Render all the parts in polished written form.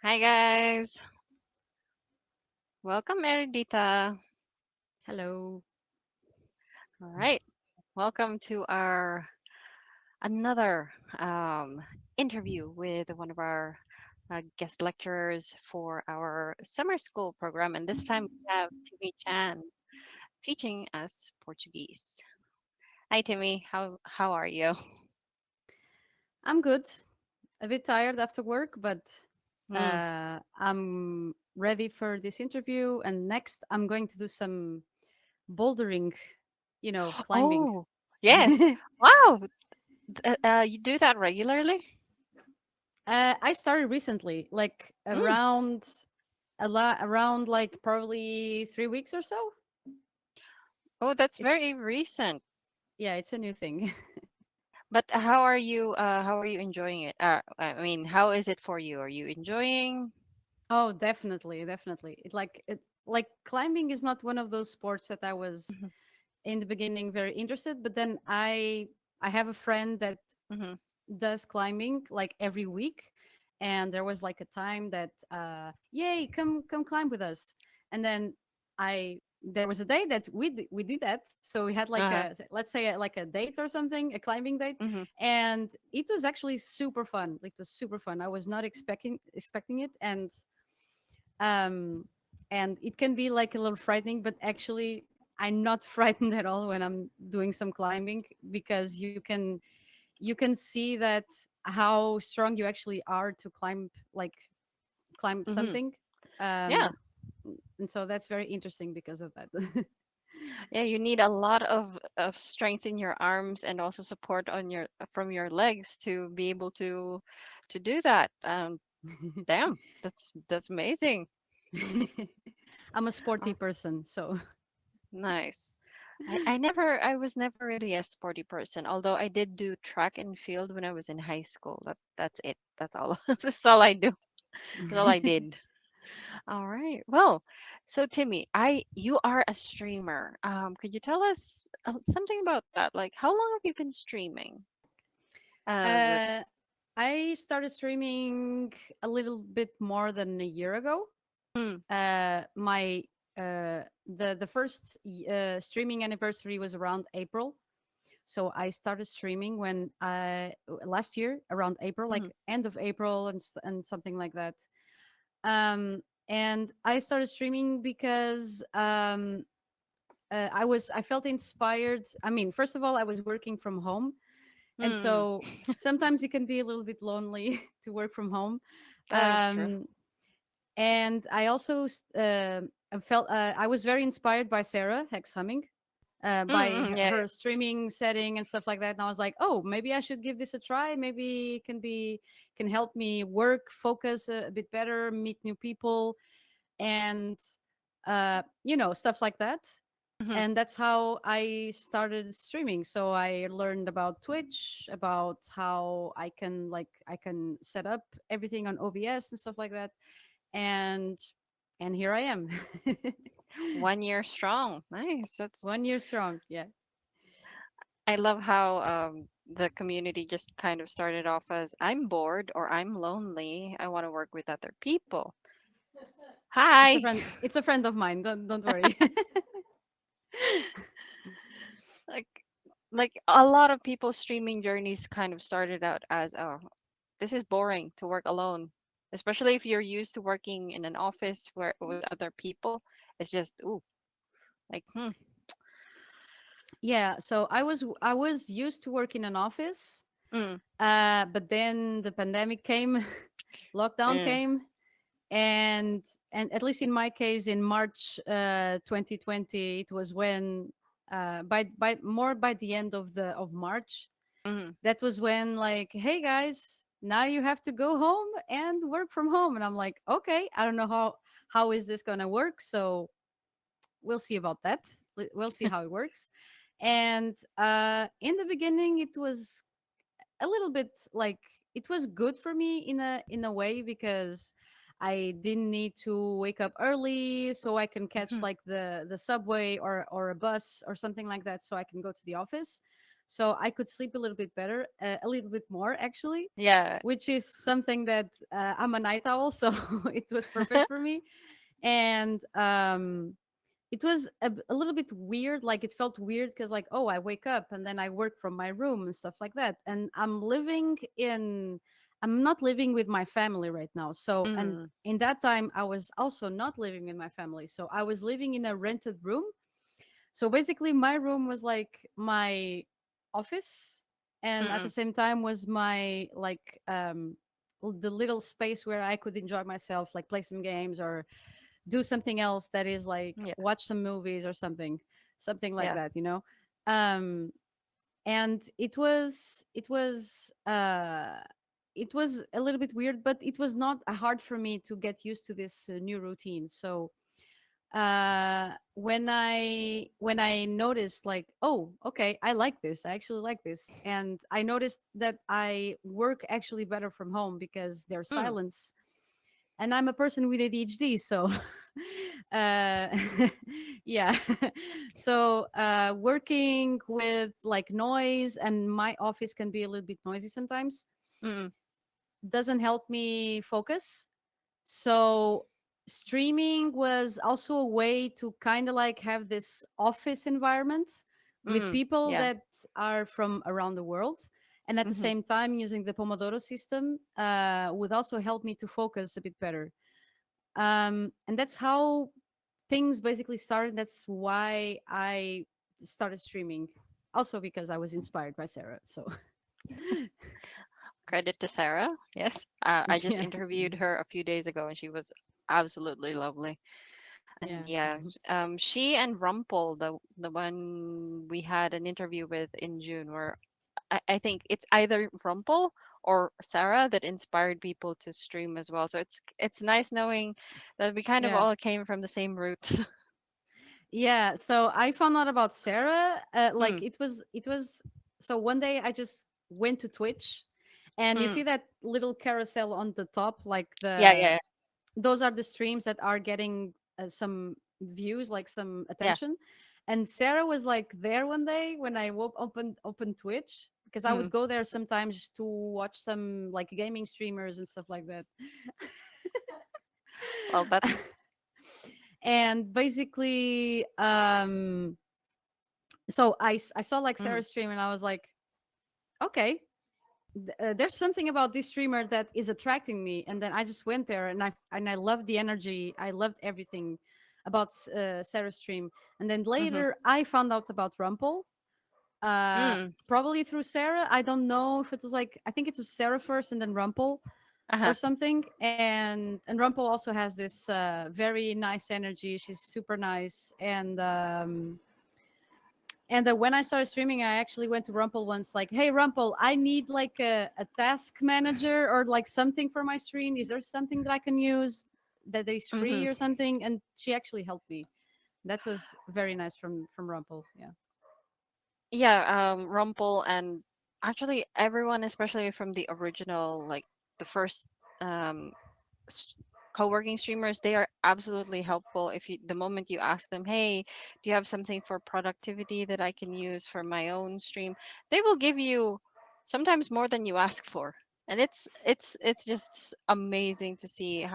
Hi guys, welcome Erudita. Hello. All right, welcome to our another interview with one of our guest lecturers for our summer school program, and this time we have Timmy Chan teaching us Portuguese. Hi Timmy, how are you? I'm good. A bit tired after work, but Hmm. I'm ready for this interview. And next, I'm going to do some bouldering, climbing. Oh, yes. Wow, you do that regularly? I started recently, like Mm. around like probably 3 weeks or so. Oh, that's It's very recent. Yeah, it's a new thing. But how are you enjoying it? I mean, how is it for you? Are you enjoying? Oh, definitely, definitely. Like climbing is not one of those sports that I was Mhm, in the beginning very interested, but then I have a friend that mhm. does climbing like every week, and there was like a time that yay, come climb with us. And then I there was a day that we did that, so we had like Uh-huh. a, let's say, like a date or something, a climbing date. Mhm. And it was actually super fun. It was super fun. I was not expecting it. Um and it can be like a little frightening, but actually I'm not frightened at all when I'm doing some climbing, because you can see that how strong you actually are to climb Mhm. something. Yeah. um and so that's very interesting because of that. Yeah, you need a lot of strength in your arms and also support on your from your legs to be able to do that. Damn, that's amazing. I'm a sporty Oh, person, so nice. I was never really a sporty person, although I did do track and field when I was in high school. That's it. That's all. That's all I do. That's all I did. All right. Well, so Timmy, I you are a streamer. Could you tell us something about that? Like, how long have you been streaming? Is it? uh I started streaming a little bit more than a year ago. Mm, My the first streaming anniversary was around April. So I started streaming when last year around April, mhm, like end of April, and something like that. And I started streaming because I felt inspired. I mean, first of all, I was working from home, and mm, so sometimes it can be a little bit lonely to work from home. that is true. Um, and I also I felt I was very inspired by Sarah Hex Humming, by Yeah, her streaming setting and stuff like that. And I was like, oh, maybe I should give this a try. Maybe it can help me work, focus a bit better, meet new people, and stuff like that. yeah. Mhm, And that's how I started streaming. So I learned about Twitch, about how I can set up everything on OBS and stuff like that. And and here I am. 1 year strong. Nice. That's. 1 year strong. Yeah. I love how the community just kind of started off as I'm bored or I'm lonely. I want to work with other people. It's a Hi. friend. It's a friend of mine. Don't worry. Like like a lot of people's streaming journeys kind of started out as, oh, this is boring to work alone, especially if you're used to working in an office where with other people. It's just, ooh, like, Yeah. So I was used to work in an office, mm, but then the pandemic came, lockdown yeah, came, and at least in my case, in March 2020, it was when by the end of March, mm-hmm, that was when, like, hey guys, now you have to go home and work from home. And I'm like, okay, I don't know how is this gonna work, so we'll see about that. We'll see how it works. And in the beginning, it was a little bit like, it was good for me in a way, because I didn't need to wake up early, so I can catch mm-hmm, like the subway or a bus or something like that, so I can go to the office. so I could sleep a little bit better, a little bit more actually, Yeah. which is something that I'm a night owl, so it was perfect for me. And it was a little bit weird, like it felt weird because like, oh, I wake up and then I work from my room and stuff like that, and I'm not living with my family right now. So, and Mm. in that time I was also not living with my family, so I was living in a rented room. So basically my room was like my office, and at the Mm. same time was my like the little space where I could enjoy myself, like play some games or do something else that is like Yeah. watch some movies or something like Yeah. that, um and it was a little bit weird, but it was not hard for me to get used to this new routine. So when I noticed like, oh, okay, I like this, I actually like this, and I noticed that I work actually better from home because there's Mm. silence, and I'm a person with ADHD, so uh, yeah. So working with like noise, and my office can be a little bit noisy sometimes, Mm. doesn't help me focus. So streaming was also a way to kind of like have this office environment with Mm. people Yeah. that are from around the world. And at the Mhm. same time, using the Pomodoro system would also help me to focus a bit better. And that's how things basically started. That's why I started streaming. Also because I was inspired by Sarah. So Credit to Sarah. Yes. I just yeah, interviewed her a few days ago and she was absolutely lovely. And yeah, yeah, she and Rumpel, the one we had an interview with in June, were I think it's either Rumpel or Sarah that inspired people to stream as well. So it's nice knowing that we kind of yeah. all came from the same roots. Yeah, so I found out about Sarah. Like Mm. it was. So one day I just went to Twitch, and you see Mm. that little carousel on the top, like Yeah, the yeah, those are the streams that are getting some views, like some yeah. attention. And Sarah was like there one day when I opened Twitch, because I would Mm. go there sometimes to watch some like gaming streamers and stuff like that. Well, that. And basically, so I saw like Mm. Sarah's stream, and I was like, okay, there's something about this streamer that is attracting me. And then I just went there, and I loved the energy. I loved everything about Sarah's stream. And then Mhm. later I found out about Rumpel, Mm. probably through Sarah. I don't know if it was like, I think it was Sarah first and then Rumpel or Uh-huh. something. And Rumpel also has this very nice energy. She's super nice. And when I started streaming, I actually went to Rumpel once, like, "Hey, Rumpel, I need like a task manager or like something for my stream. Is there something that I can use that is free Mhm. or something?" And she actually helped me. That was very nice from Rumpel. Yeah, Yeah, Rumpel and actually everyone, especially from the original, like the first um s- co-working streamers, they are absolutely helpful. If you the moment you ask them, hey, do you have something for productivity that I can use for my own stream, they will give you sometimes more than you ask for. And it's just amazing to see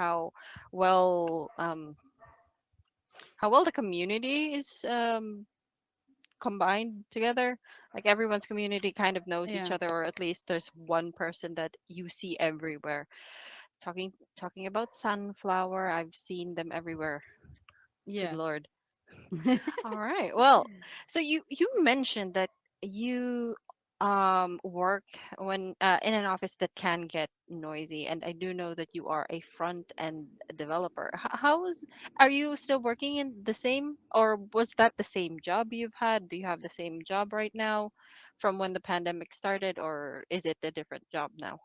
well how well the community is combined together. Like everyone's community kind of knows each yeah, other, or at least there's one person that you see everywhere. Talking about Sunflower, I've seen them everywhere. Good yeah. Lord. All right. Well, so you mentioned that you work when in an office that can get noisy, and I do know that you are a front end developer. Are you still working in the same, or was that the same job you've had? Do you have the same job right now from when the pandemic started, or is it a different job now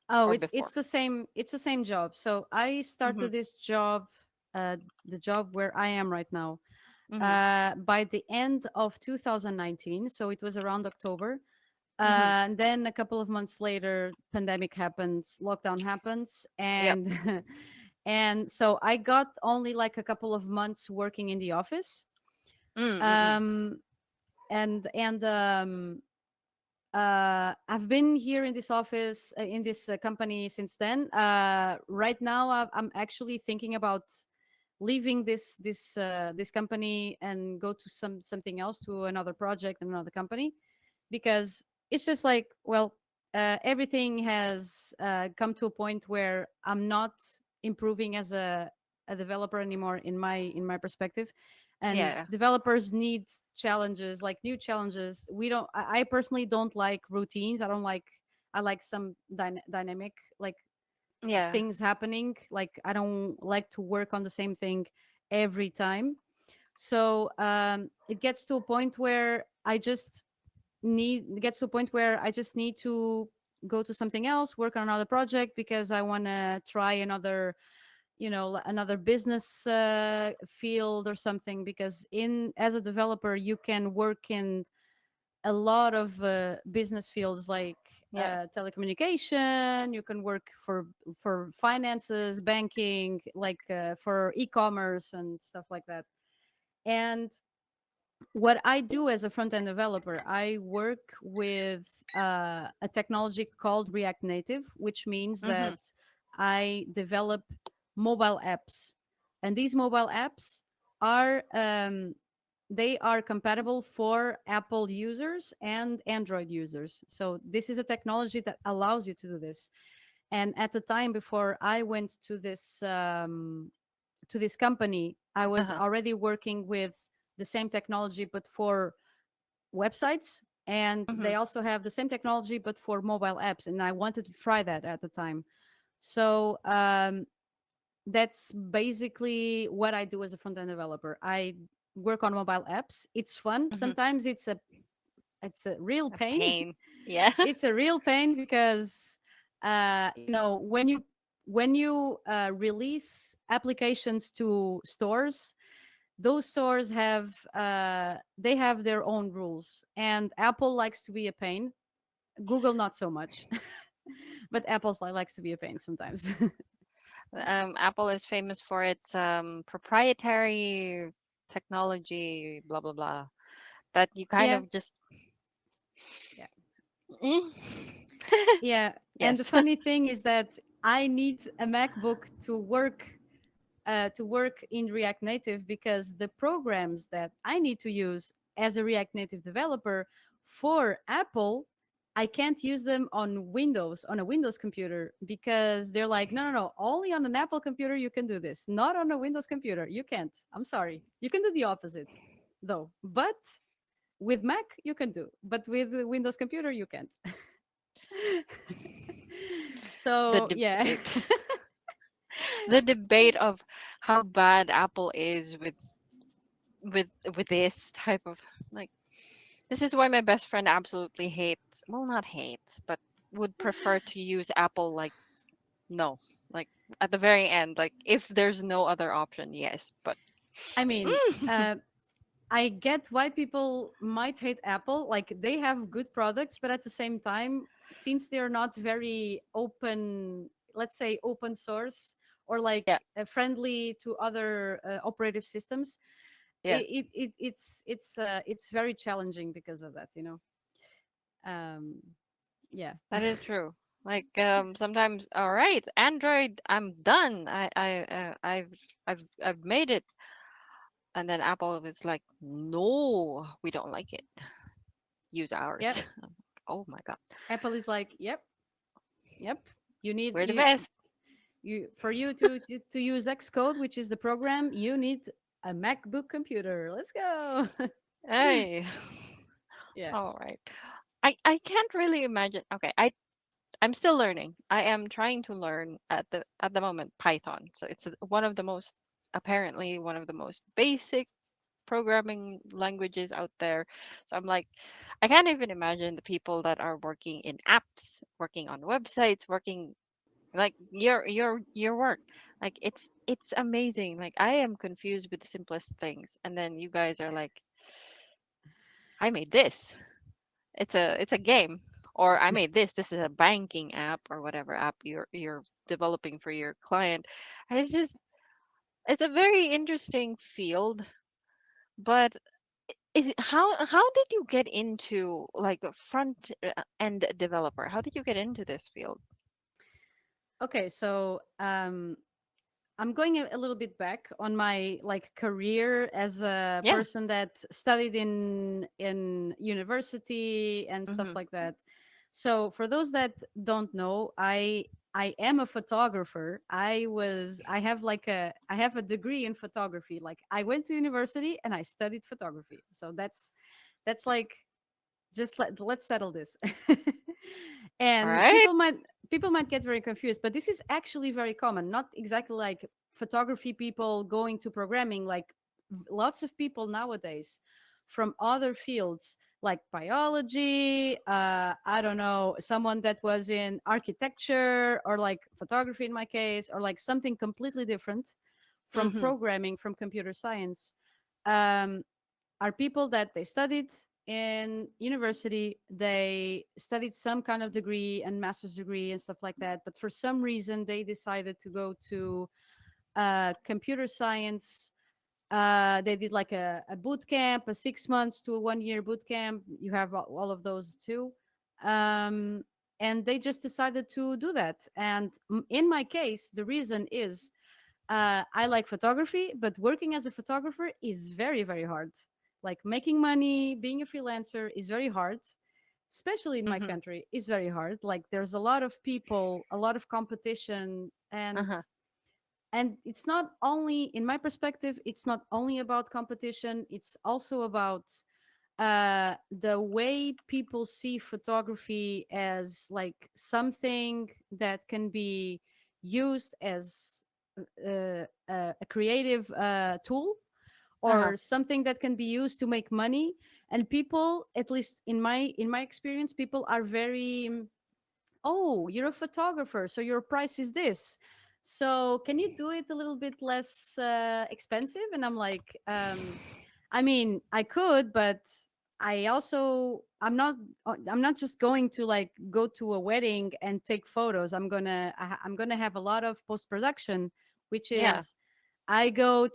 Oh, or it's before? the same. It's the same job. So I Mhm. started this job, the job where I am right now, Mhm. by the end of 2019. So it was around October. Mhm. And then a couple of months later, pandemic happens, lockdown happens, Yep. and and so I got only like a couple of months working in the office. Mm. Mm. Mm. Um, and I've been here in this office, in this company since then. Right now, I'm actually thinking about leaving this company and go to something else, to another project and another company, because it's just like, well, everything has come to a point where I'm not improving as a developer anymore, in my perspective. And Yeah. developers need challenges, like new challenges. We don't I personally don't like routines. I like some dynamic, like Yeah. things happening. Like, I don't like to work on the same thing every time. So it gets to a point where I just need to go to something else, work on another project, because I want to try another, another business field or something. Because in as a developer, you can work in a lot of business fields, like Yeah. telecommunication. You can work for finances, banking, like for e-commerce and stuff like that. And what I do as a front end developer, I work with a technology called React Native, which means Mm-hmm. that I develop mobile apps, and these mobile apps are they are compatible for Apple users and Android users. So this is a technology that allows you to do this. And at the time before I went to this company, I was Uh-huh. already working with the same technology, but for websites. And Mm-hmm. they also have the same technology, but for mobile apps. And I wanted to try that at the time. So that's basically what I do as a front end developer. I work on mobile apps. It's fun. Mm-hmm. Sometimes it's a real A pain. pain. Yeah. It's a real pain because when you release applications to stores, those stores have they have their own rules, and Apple likes to be a pain. Google not so much, but Apple's likes to be a pain sometimes. Apple is famous for its proprietary technology, blah blah blah. That you kind Yeah, of just yeah, mm. yeah. And the Yes. funny thing is that I need a MacBook to work in React Native, because the programs that I need to use as a React Native developer for Apple, I can't use them on Windows, on a Windows computer, because they're like, no, no, no, only on an Apple computer you can do this, not on a Windows computer. You can't. I'm sorry. You can do the opposite, though. But with Mac, you can do, but with the Windows computer, you can't. The So, yeah. debate. The debate of how bad Apple is with with this type of like this is why my best friend absolutely hates, well, not hates, but would prefer to use Apple like no. Like at the very end, like if there's no other option, yes, but I mean, mm, I get why people might hate Apple. Like, they have good products, but at the same time, since they're not very open, let's say open source, or like yeah, friendly to other operative systems, yeah, it's very challenging because of that. Um, yeah. that is true. Like sometimes, all right, Android, I'm done. I've made it. And then Apple was like, "No, we don't like it. Use Yep. ours." Oh my God, Apple is like, yep, yep. You need we're the best. you for you to use Xcode, which is the program. You need a MacBook computer. Let's go. Hey, Yeah. all right. I can't really imagine. Okay, I'm still learning. I am trying to learn at the moment Python. So it's one of the most apparently one of the most basic programming languages out there. So I'm like, I can't even imagine the people that are working in apps, working on websites, working like your work. Like it's amazing. Like I am confused with the simplest things, and then you guys are like, I made this. It's a game, or I made this. This is a banking app or whatever app you're developing for your client. And it's a very interesting field, but How did you get into like a front end developer? How did you get into this field? Okay, so I'm going a little bit back on my like career as a Yeah. person that studied in university and stuff Mhm. like that. So for those that don't know, I am a photographer. I have a degree in photography. Like I went to university and I studied photography. So that's like just let's settle this. All And right. people might get very confused, but this is actually very common, not exactly like photography people going to programming, like lots of people nowadays from other fields like biology, I don't know, someone that was in architecture or like photography in my case, or like something completely different from Mhm. programming, from computer science, um, are people that they studied in university. They studied some kind of degree and master's degree and stuff like that, but for some reason they decided to go to computer science. They did like a boot camp, a 6 months to a 1 year boot camp. You have all of those too. um, and they just decided to do that. And in my case, the reason is I like photography, but working as a photographer is very, very hard. Like making money, being a freelancer is very hard, especially in my Mhm. country, is very hard. Like there's a lot of people, a lot of competition, Uh-huh. and it's not only, in my perspective, it's not only about competition. It's also about the way people see photography as like something that can be used as a creative tool, Uh-huh. or something that can be used to make money. And people, at least in my experience, people are very oh, you're a photographer, so your price is this. So can you do it a little bit less expensive? And I'm like, I mean, I could, but I'm not just going to like go to a wedding and take photos. I'm gonna have a lot of post production, which Yeah. is I go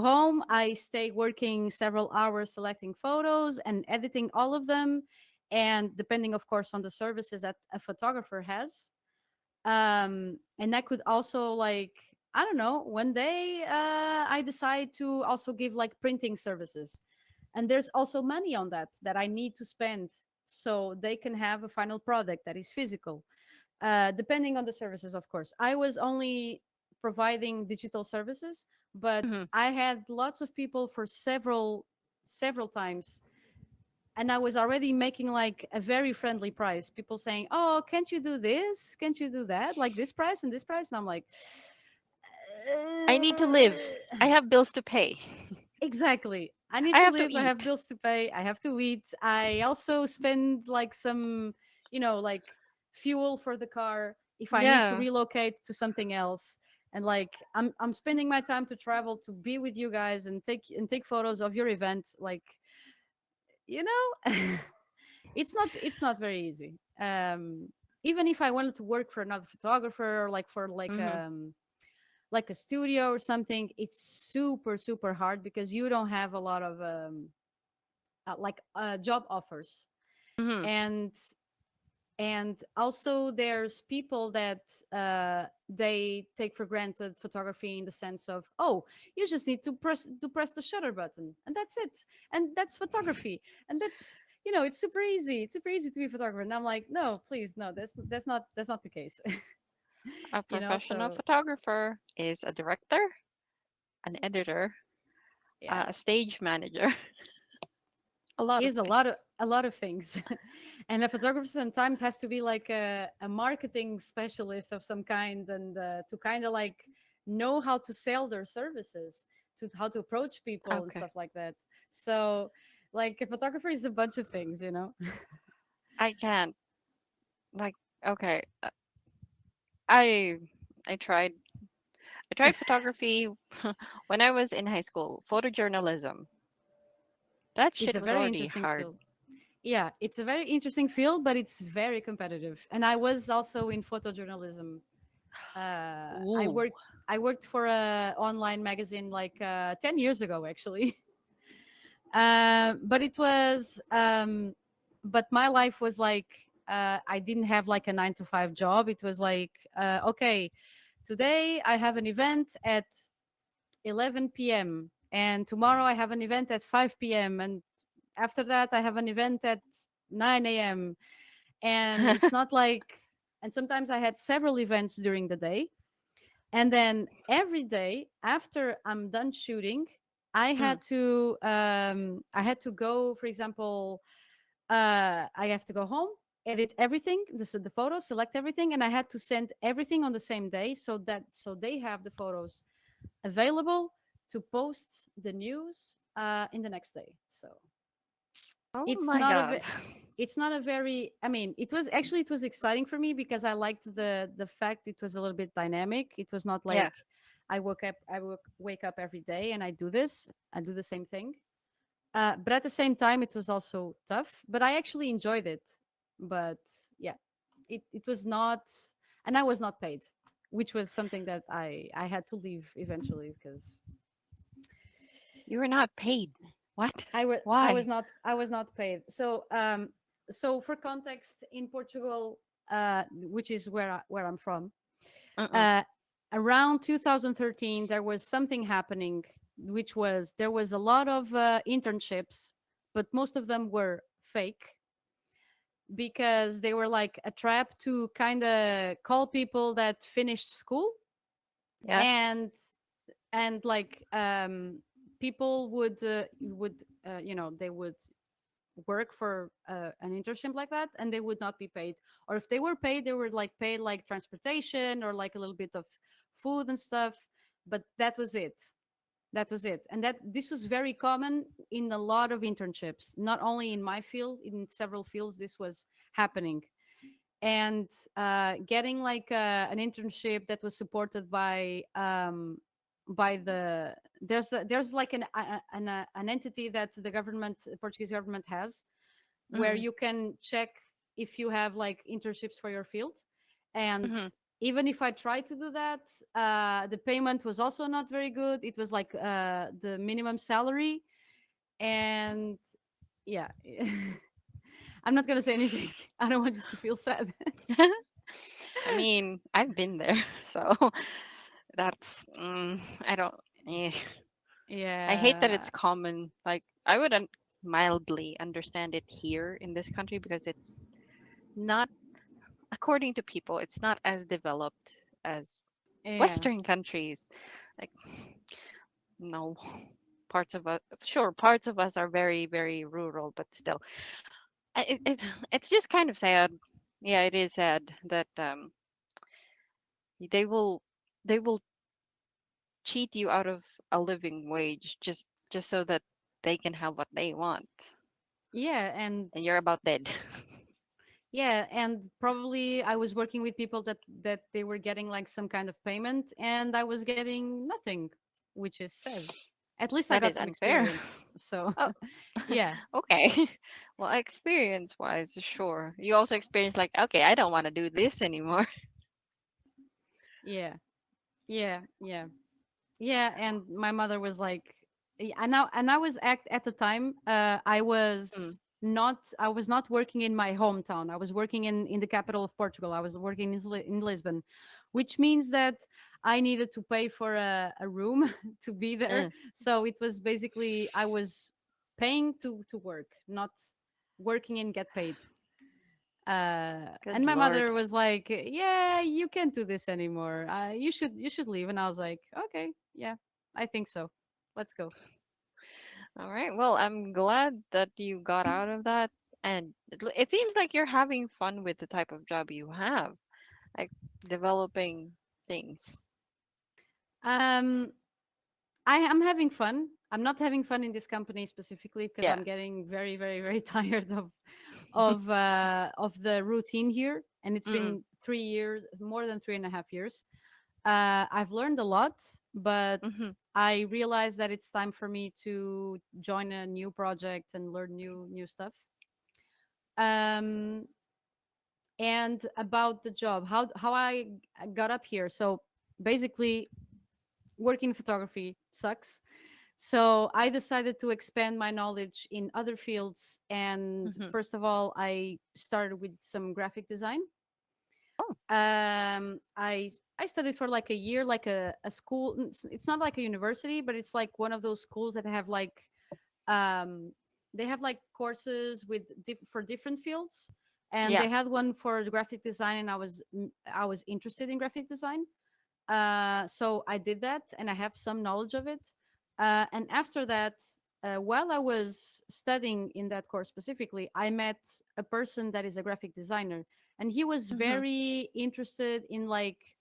home, I stay working several hours selecting photos and editing all of them, and depending of course on the services that a photographer has. And I could also like, I don't know, one day I decide to also give like printing services, and there's also money on that I need to spend so they can have a final product that is physical. Depending on the services, of course. I was only providing digital services, but Mhm. I had lots of people for several times, and I was already making like a very friendly price. People saying, "Oh, can't you do this? Can't you do that? Like this price and this price?" And I'm like, I need to live. I have bills to pay. exactly. I need I to have to live. I have eat. bills to pay. I have to eat. I also spend like some, like fuel for the car if I need to Yeah. relocate to something else. And like I'm spending my time to travel to be with you guys and take photos of your event. Like, you know, it's not very easy. Even if I wanted to work for another photographer, or like for Mhm. like a studio or something, it's super hard because you don't have a lot of job offers. Mhm. And and also there's people that they take for granted photography in the sense of, oh, you just need to press the shutter button and that's it, and that's photography, and that's, it's super easy, it's super easy to be a photographer. And I'm like, no, please, no, that's not the case. A professional So photographer is a director, an editor, yeah, a stage manager, a lot of is things. a lot of things. And a photographer sometimes has to be like a marketing specialist of some kind, and to kind of like know how to sell their services, to how to approach people and Okay. stuff like that. So like a photographer is a bunch of things, I can't like okay. I I tried I tried photography when I was in high school. Photojournalism. That It's shit a was very already interesting hard. field. Yeah, it's a very interesting field, but it's very competitive. And I was also in photojournalism. I Ooh. worked for a online magazine like 10 years ago, actually. But it was, but my life was like, I didn't have like a 9 to 5 job. It was like, okay, today I have an event at 11 p.m. and tomorrow I have an event at 5 p.m. and after that I have an event at 9 a.m. And it's not like, and sometimes I had several events during the day. And then every day after I'm done shooting, Mm. I had to go, for example, I have to go home, edit everything, the photos, select everything, and I had to send everything on the same day so they have the photos available to post the news in the next day. So Oh it's my not a God. it's not a very, I mean, it was exciting for me because I liked the fact it was a little bit dynamic. It was not Yeah. like wake up every day and I do the same thing. But at the same time it was also tough, but I actually enjoyed it. But yeah, it was not, and I was not paid, which was something that I had to leave eventually because You were not paid. What? I Why? was not, I was not paid. So so for context, in Portugal, which is where I'm from, Mm-mm. uh, around 2013 there was something happening, which was there was a lot of internships, but most of them were fake because they were like a trap to kind of call people that finished school. Yeah. and and like people would they would work for an internship like that and they would not be paid, or if they were paid they were like paid like transportation or like a little bit of food and stuff, but that was it. That was it. And that this was very common in a lot of internships, not only in my field, in several fields this was happening. And getting like an internship that was supported by the there's like an entity that the government, the Portuguese government has, where Mm-hmm. you can check if you have like internships for your field. And Mm-hmm. even if I tried to do that, the payment was also not very good. It was like the minimum salary. And yeah, I'm not gonna say anything. I don't want you to feel sad. I mean, I've been there, so that's I don't. Eh. I hate that Yeah. it's common. Like I would mildly understand it here in this country because it's not, according to people, it's not as developed as Yeah. Western countries. Like no, parts of us, sure, parts of us are very, very rural, but still, it's just kind of sad. Yeah, it is sad that they will they will cheat you out of a living wage just so that they can have what they want, Yeah, and and you're about dead. yeah, and probably I was working with people that they were getting like some kind of payment and I was getting nothing, which is sad. At least I That got is some unfair. experience. So, Oh, yeah. okay. Well, experience wise, sure. You also experience like, okay, I don't want to do this anymore. Yeah. Yeah, yeah. Yeah, and my mother was like, and I was at the time Mm, I was not working in my hometown. I was working in the capital of Portugal. I was working in Lisbon, which means that I needed to pay for a room to be there. mm, So it was basically I was paying to work, not working and get paid. And good my Lord. mother was like, "Yeah, you can't do this anymore. You should leave." And I was like, "Okay, yeah, I think so. Let's go." All right. Well, I'm glad that you got out of that. And it seems like you're having fun with the type of job you have, like developing things. Um, I am having fun. I'm not having fun in this company specifically because Yeah. I'm getting very, very, very tired of the routine here, and it's Mm, been 3 years, more than 3.5 years. I've learned a lot, but mm-hmm. I realized that it's time for me to join a new project and learn new stuff. Um, and about the job, how I got up here. So basically, working in photography sucks. So I decided to expand my knowledge in other fields. And Mhm. first of all, I started with some graphic design. Oh, I studied for like a year, like a school. It's not like a university, but it's like one of those schools that have like um, they have like courses with for different fields, and yeah. they had one for the graphic design, and I was interested in graphic design. So I did that, and I have some knowledge of it. And after that, while I was studying in that course specifically, I met a person that is a graphic designer, and he was Mhm. very interested in like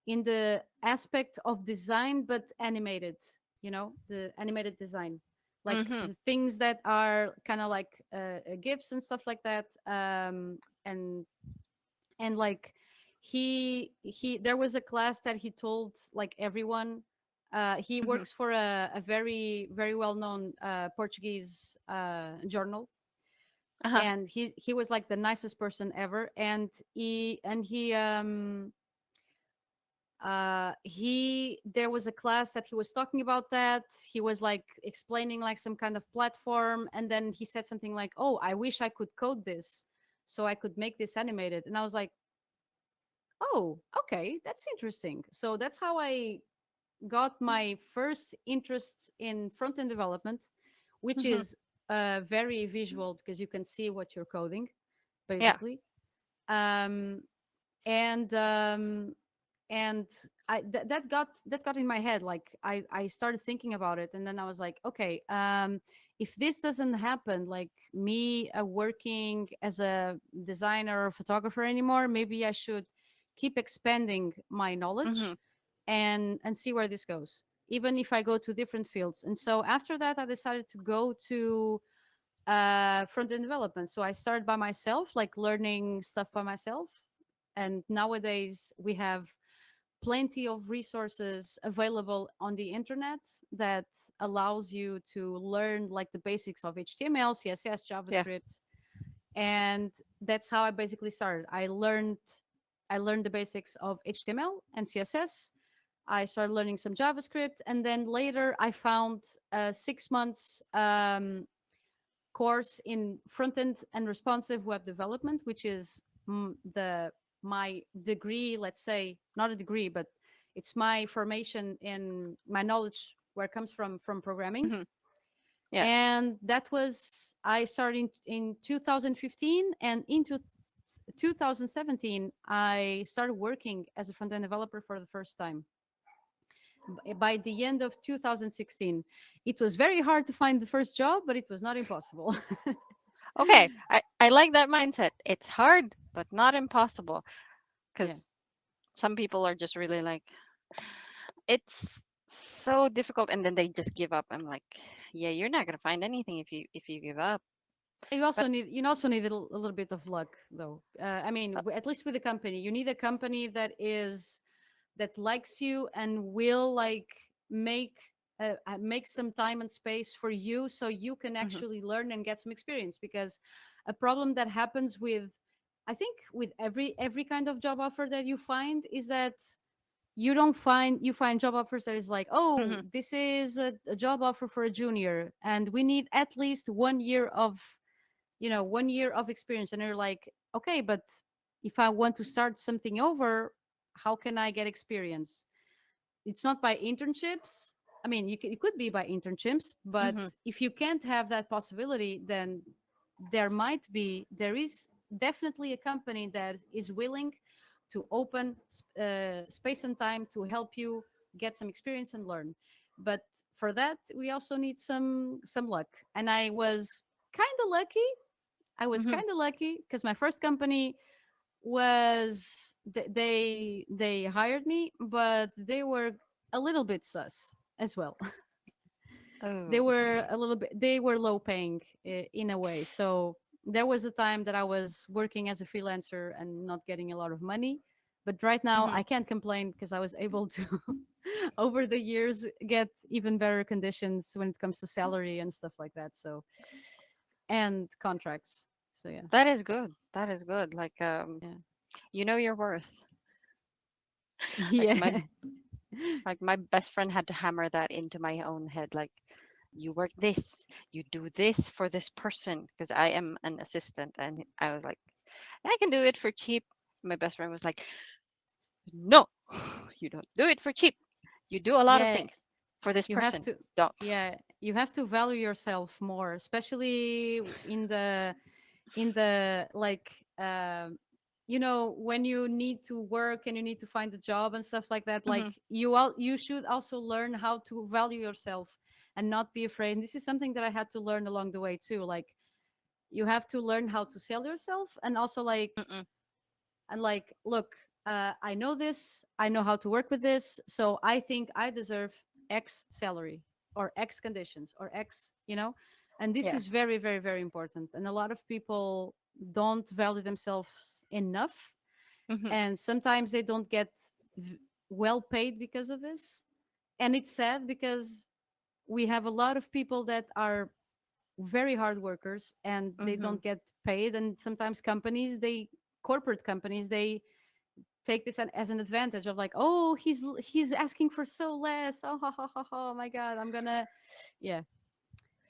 in the aspect of design, but animated. You know, the animated design, like Mhm. the things that are kind of like gifs and stuff like that. And like he there was a class that he told like everyone. He Mhm. works for a very very well known Portuguese journal, Uh-huh. and he was like the nicest person ever. And he there was a class that he was talking about that he was like explaining like some kind of platform, and then he said something like, oh, I wish I could code this so I could make this animated. And I was like, oh, okay, that's interesting. So that's how I got my first interest in front end development, which Mhm. is very visual because you can see what you're coding, Yeah. basically. Um, and um, and that got in my head. Like I started thinking about it, and then I was like, okay, if this doesn't happen, like me working as a designer or photographer anymore, maybe I should keep expanding my knowledge Mhm. and see where this goes, even if I go to different fields. And so after that, I decided to go to front end development. So I started by myself, like learning stuff by myself. And nowadays we have plenty of resources available on the internet that allows you to learn like the basics of HTML, CSS, Yeah. JavaScript. And that's how I basically started. I learned the basics of HTML and CSS. I started learning some JavaScript, and then later I found a 6 months course in front end and responsive web development, which is the my degree. Let's say not a degree, but it's my formation in my knowledge where it comes from programming. Mhm. Yeah. And that was I started in 2015, and into 2017 I started working as a front end developer for the first time. By the end of 2016, it was very hard to find the first job, but it was not impossible. Okay. I like that mindset. It's hard, but not impossible. Yeah. Because some people are just really like, it's so difficult, and then they just give up. I'm like, yeah, you're not gonna find anything if you give up. But You also need a little bit of luck, though. I mean, at least with a company, you need a company that likes you and will like make make some time and space for you, so you can mhm. actually learn and get some experience. Because a problem that happens with, I think, with every kind of job offer that you find is that you find job offers that is like, oh, Mhm. this is a job offer for a junior and we need at least 1 year of 1 year of experience. And you're like, okay, but if I want to start something over, how can I get experience? It's not by internships. I mean, it could be by internships, but Mhm. if you can't have that possibility, then there is definitely a company that is willing to open space and time to help you get some experience and learn. But for that, we also need some luck. And kind of lucky. I was Mhm. kind of lucky because my first company was they hired me, but they were a little bit sus as well. Oh. They were low paying in a way. So there was a time that I was working as a freelancer and not getting a lot of money. But right now Mhm. I can't complain because I was able to over the years get even better conditions when it comes to salary and stuff like that. So, and contracts. So yeah. That is good. That is good. Like Yeah. you know your worth. Like Yeah. Like my best friend had to hammer that into my own head. Like, you work this, you do this for this person, because I am an assistant, and I was like, I can do it for cheap. My best friend was like, no, you don't do it for cheap. You do a lot of Yeah, things for this you have person. to. Don't. Yeah, you have to value yourself more, especially in the like when you need to work and you need to find a job and stuff like that. Hmm. Like you should also learn how to value yourself and not be afraid. And this is something that I had to learn along the way too. Like you have to learn how to sell yourself, and also Mm-mm. look, I know this, I know how to work with this, so I think I deserve X salary or X conditions or X, and this Yeah. is very, very, very important. And a lot of people don't value themselves enough, Hmm. and sometimes they don't get v- well paid because of this. And it's sad because we have a lot of people that are very hard workers and they Hmm. don't get paid. And sometimes corporate companies, they take this as an advantage of like, oh, he's asking for so less. Oh, oh my god, I'm gonna, yeah.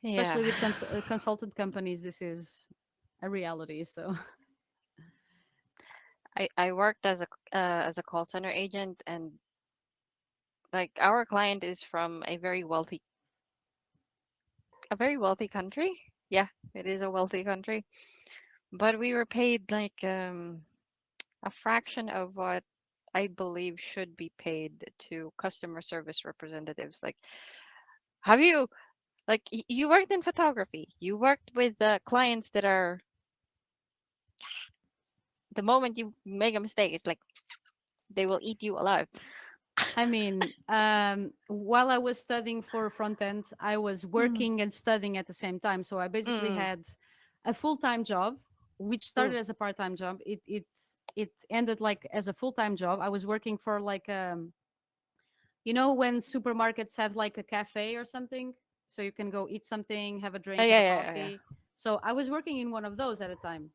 Yeah. Especially with consultant companies, this is a reality. So I worked as a call center agent, and like our client is from a very wealthy country. Yeah, it is a wealthy country, but we were paid like a fraction of what I believe should be paid to customer service representatives. Like, have you like you worked in photography? You worked with clients that are, the moment you make a mistake, it's like they will eat you alive. I mean, while I was studying for front end, I was Mm. working and studying at the same time. So I basically Mm. had a full time job, which Ooh. started as a part time job. It ended like as a full time job. I was working for like when supermarkets have like a cafe or something, so you can go eat something, have a Yeah, drink, have yeah, a yeah, yeah. coffee. So I was working in one of those at a time.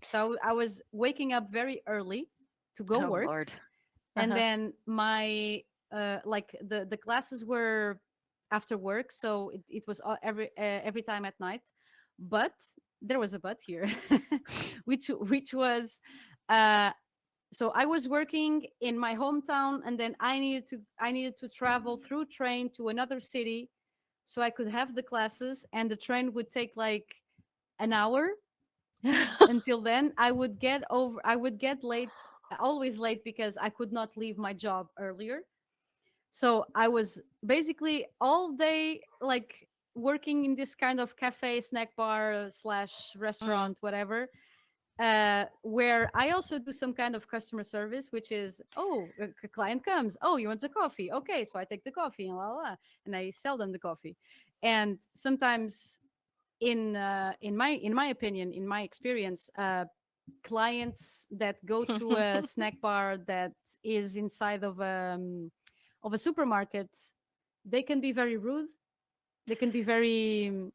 So I was waking up very early to go Oh work, Lord. and Uh-huh. then my like the classes were after work, so it was every time at night. But there was a but here, which was uh so I was working in my hometown, and then I needed to travel through train to another city so I could have the classes, and the train would take like an hour. Until then, I would get late, always late, because I could not leave my job earlier. So I was basically all day like working in this kind of cafe, snack bar slash Mm. restaurant, whatever, where I also do some kind of customer service, which is, oh, a client comes, oh, you want a coffee? Okay, so I take the coffee and and I sell them the coffee. And sometimes, in my opinion, in my experience, clients that go to a snack bar that is inside of a supermarket, they can be very rude. They can be very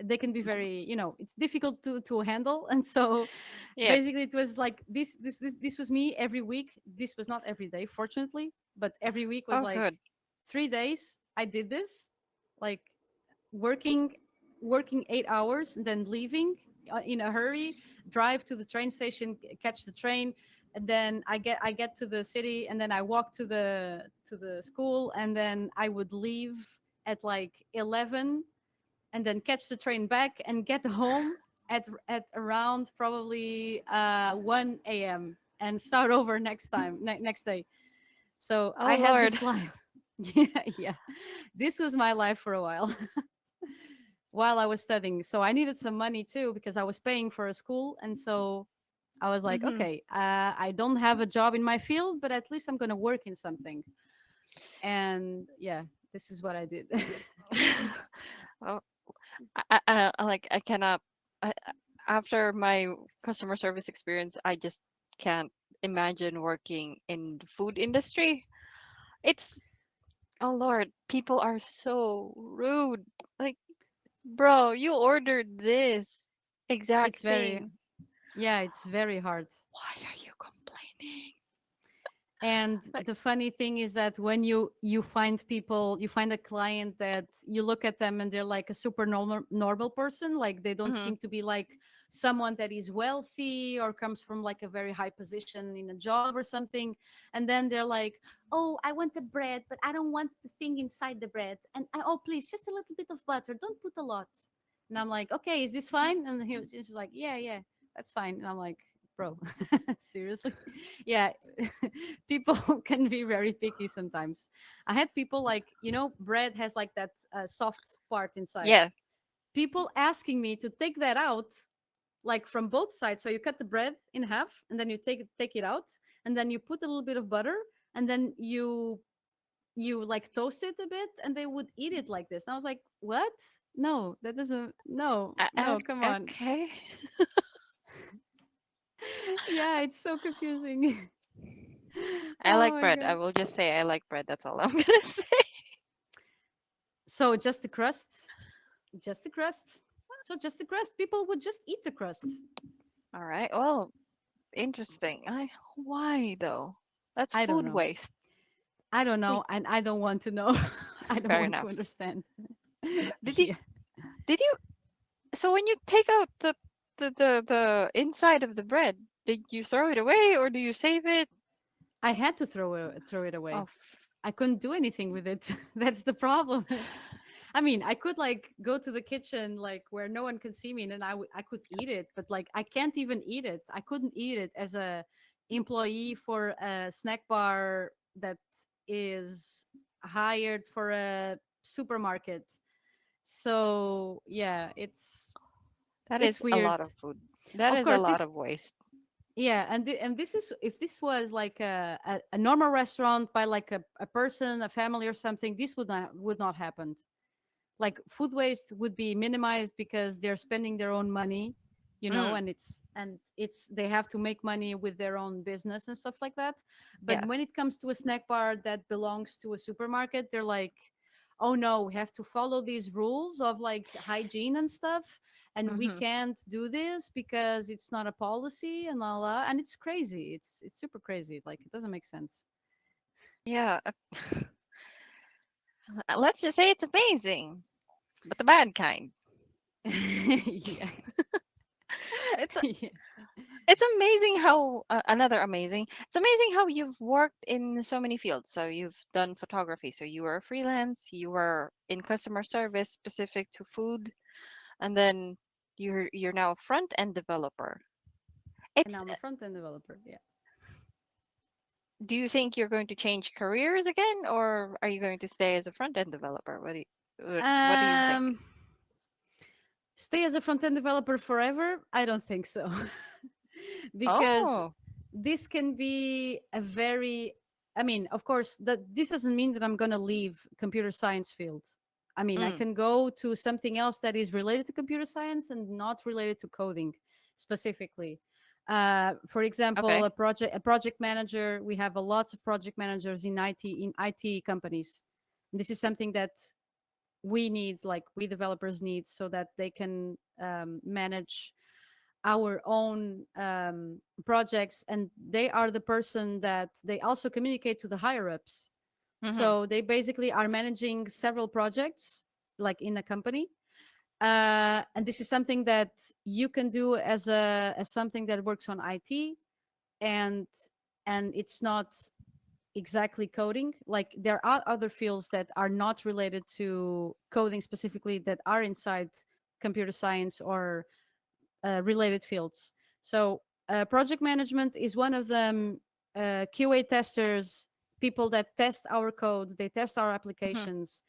they can be very, it's difficult to handle. And so Yep. basically it was like this was me every week. This was not every day, fortunately, but every week was Oh, like good. 3 days I did this, like working working 8 hours and then leaving in a hurry, drive to the train station, catch the train, and then I get to the city, and then I walk to the school, and then I would leave at like 11, and then catch the train back and get home at around probably 1 a.m. and start over next day. So Oh I had Lord. this life. Yeah, yeah. This was my life for a while. While I was studying. So I needed some money too because I was paying for a school. And so I was like, Hmm. okay, I don't have a job in my field, but at least I'm going to work in something. And yeah, this is what I did. Oh, like I cannot. After my customer service experience, I just can't imagine working in the food industry. It's, oh Lord, people are so rude. Like, bro, you ordered this exact It's very, thing. yeah, it's very hard. Why are you complaining? And Like, the funny thing is that when you find people, you find a client that you look at them and they're like a super normal person, like they don't mhm. seem to be like someone that is wealthy or comes from like a very high position in a job or something. And then they're like, oh, I want the bread, but I don't want the thing inside the bread, and oh, please, just a little bit of butter, don't put a lot. And I'm like, okay, is this fine? And he's like, yeah, yeah, that's fine. And I'm like, bro, seriously? Yeah. People can be very picky sometimes. I had people like, bread has like that soft part inside. Yeah. People asking me to take that out, like from both sides. So you cut the bread in half, and then you take it out, and then you put a little bit of butter, and then you like toast it a bit, and they would eat it like this. And I was like, what? No, that doesn't. No, no, come on. Okay. Yeah, it's so confusing. I Oh like my bread. god. I will just say I like bread. That's all I'm gonna say. So just the crust. Just the crust. So just the crust. People would just eat the crust. All right. Well, interesting. Why though? That's I don't food know. waste. I don't Wait, know, and I don't want to know. I don't fair want to enough. understand. Did you Yeah, did you so when you take out the inside of the bread, did you throw it away or do you save it? I had to throw it Oh, away. I couldn't do anything with it. That's the problem. I mean, I could like go to the kitchen like where no one can see me, and then I could eat it, but like I can't even eat it. I couldn't eat it as a employee for a snack bar that is hired for a supermarket. So yeah, that it's is a weird. lot of food. That Of is a course, lot this of waste. yeah, and this is, if this was like a normal restaurant by like a person, a family or something, this would not happen. Like food waste would be minimized because they're spending their own money, Mm, and it's they have to make money with their own business and stuff like that. But yeah. when it comes to a snack bar that belongs to a supermarket, they're like, oh no, we have to follow these rules of like hygiene and stuff, and we Hmm. can't do this because it's not a policy and la la, and it's crazy. It's super crazy. Like it doesn't make sense. Yeah. Let's just say it's amazing, but the bad kind. Yeah. It's Yeah. it's amazing how another amazing. It's amazing how you've worked in so many fields. So you've done photography. So you were a freelance. You were in customer service specific to food, and then you're now a front end developer. And It's now I'm a front end developer. Yeah. Do you think you're going to change careers again, or are you going to stay as a front end developer? What do you think? Um, Stay as a front end developer forever? I don't think so. Because Oh. this can be a very, I mean, of course, that this doesn't mean that I'm going to leave computer science field. I mean, I Mm, can go to something else that is related to computer science and not related to coding specifically. For example, okay. a project manager. We have a lots of project managers in IT companies. This is something that we need, like we developers need, so that they can manage our own projects, and they are the person that they also communicate to the higher ups. Mm-hmm. So they basically are managing several projects like in a company, and this is something that you can do as something that works on IT, and it's not exactly coding. Like there are other fields that are not related to coding specifically that are inside computer science or related fields. So project management is one of them. QA testers, people that test our code, they test our Mm-hmm. applications.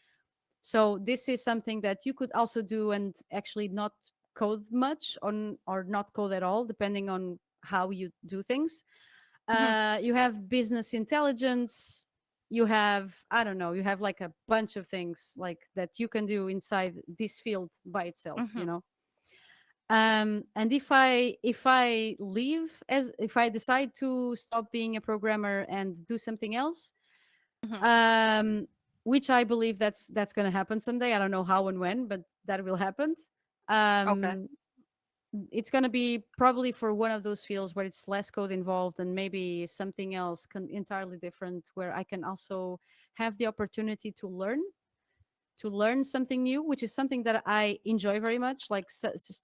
So this is something that you could also do and actually not code much on, or not code at all, depending on how you do things. Mm-hmm. You have business intelligence. You have, I don't know, you have like a bunch of things like that you can do inside this field by itself, Mm-hmm. and if I leave, as if I decide to stop being a programmer and do something else, Mm-hmm. um which I believe that's going to happen someday. I don't know how and when, but that will happen. Okay. um it's going to be probably for one of those fields where it's less code involved, and maybe something else entirely different where I can also have the opportunity to learn something new, which is something that I enjoy very much, like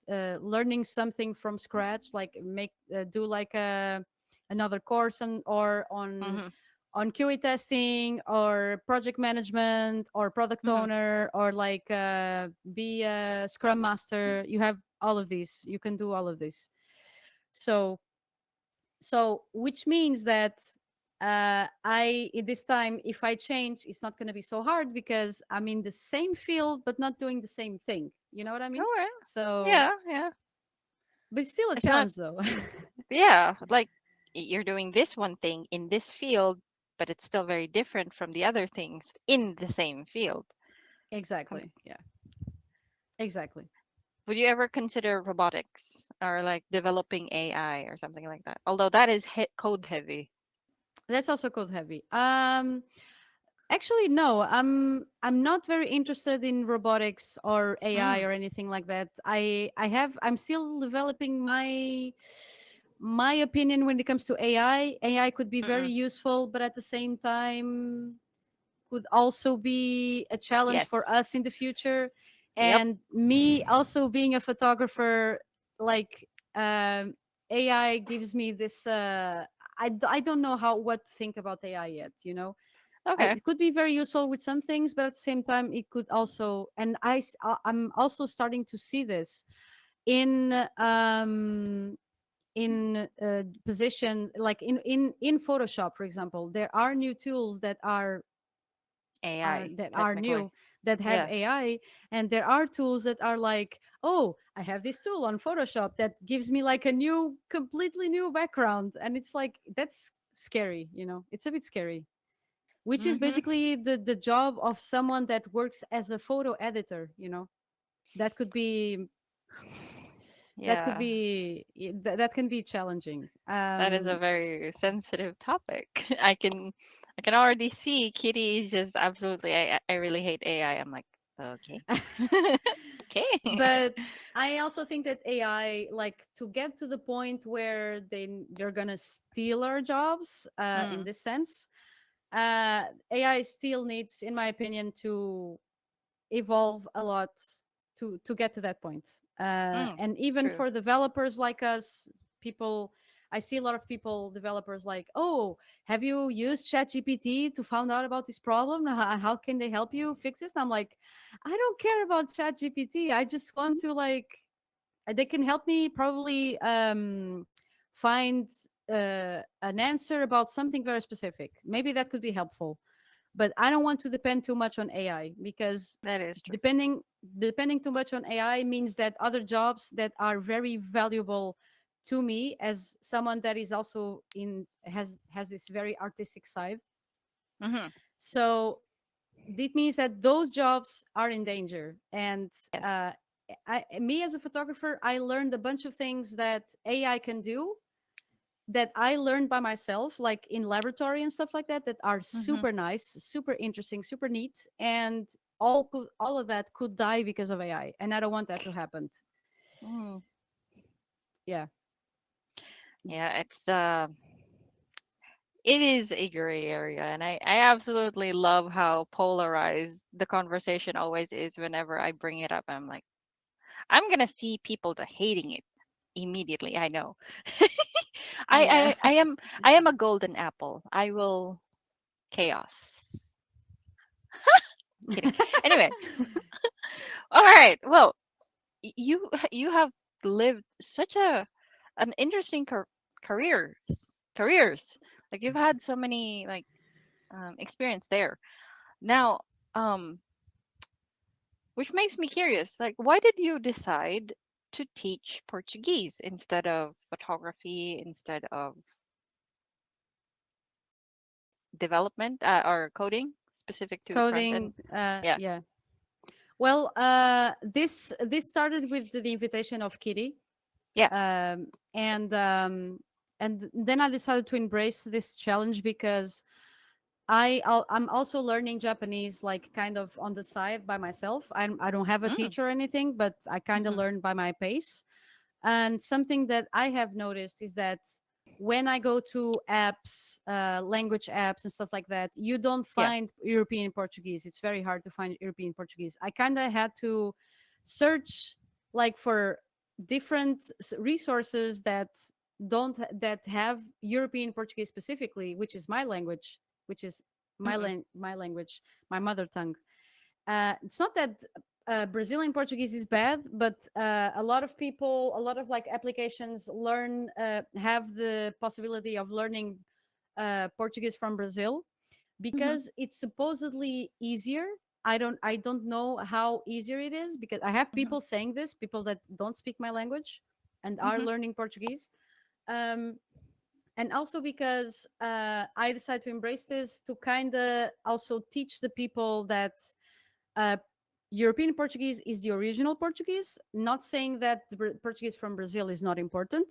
learning something from scratch, like make do like a another course Mm-hmm. on QA testing or project management or product Mm-hmm. owner, or like be a scrum master. You have all of these. You can do all of this. So which means that I in this time, if I change, it's not going to be so hard because I'm in the same field but not doing the same thing. You know what I mean? Oh, So, yeah. Yeah. but it's still a It's not. challenge though. Yeah. Like you're doing this one thing in this field, but it's still very different from the other things in the same field. Um, Exactly. Yeah. Exactly. Would you ever consider robotics or like developing AI or something like that? Although that is code heavy. That's also code heavy. Actually, no. I'm not very interested in robotics or AI Mm, or anything like that. I'm still developing my opinion when it comes to AI. AI could be very mm-mm. useful, but at the same time could also be a challenge Yes. for us in the future. Yep. And me also being a photographer, like AI gives me this. I don't know how what to think about AI yet. You know, Okay. it could be very useful with some things, but at the same time, it could also. And I'm also starting to see this in position, like in Photoshop, for example. There are new tools AI, that are technically. new, that have Yeah. AI, and there are tools that are like, oh, I have this tool on Photoshop that gives me like a new, completely new background, and it's like that's scary. You know, it's a bit scary. Which is Mm-hmm. basically the job of someone that works as a photo editor. You know, that could be Yeah. that can be challenging. That is a very sensitive topic. I can already see Kitty is just absolutely I really hate AI. I'm like, okay. Okay. But I also think that AI, like to get to the point where they're gonna steal our jobs, in Mm, this sense, AI still needs, in my opinion, to evolve a lot to get to that point. mm, And even true. for developers like us, people, I see a lot of people, developers, like, oh, have you used ChatGPT to find out about this problem? How can they help you fix this? And I'm like, I don't care about ChatGPT. I just want to like they can help me probably find an answer about something very specific. Maybe that could be helpful, but I don't want to depend too much on AI, because That is true. depending depending too much on AI means that other jobs that are very valuable to me as someone that is also in has this very artistic side. Hmm. So it means that those jobs are in danger. And Yes. uh, me as a photographer, I learned a bunch of things that AI can do that I learned by myself, like in laboratory and stuff like that, that are Hmm. super nice, super interesting, super neat, and all of that could die because of AI, and I don't want that to happen. Mm. Yeah, Yeah, it is a gray area, and I absolutely love how polarized the conversation always is whenever I bring it up. I'm like, I'm gonna see people that hating it immediately. I know. I, yeah. I I am I am a golden apple. I will chaos. Kidding. Anyway, all right. Well, you have lived such an interesting careers. Like you've had so many like experience there. Now, um, which makes me curious. Like, why did you decide to teach Portuguese instead of photography, instead of development or coding specific to front end? Coding, Yeah. yeah. Well, this started with the invitation of Kitty, Yeah. um, and um, and then I decided to embrace this challenge because I'm also learning Japanese, like kind of on the side by myself. I don't have a Mm. teacher or anything, but I kind of Hmm. learn by my pace. And something that I have noticed is that when I go to apps, language apps and stuff like that, you don't Yeah. find European Portuguese. It's very hard to find European Portuguese. I kind of had to search like for different resources don't that have European Portuguese specifically, which is my language, which is Mm-mm. my language, my mother tongue. It's not that Brazilian Portuguese is bad, but a lot of people, a lot of like applications have the possibility of learning Portuguese from Brazil Mm-hmm. because it's supposedly easier. I don't know how easier it is because I have Mm-hmm. people saying this, people that don't speak my language and are Mm-hmm. learning Portuguese. Um, and also because I decided to embrace this to kind of also teach the people that uh, European Portuguese is the original Portuguese. Not saying that the Portuguese from Brazil is not important.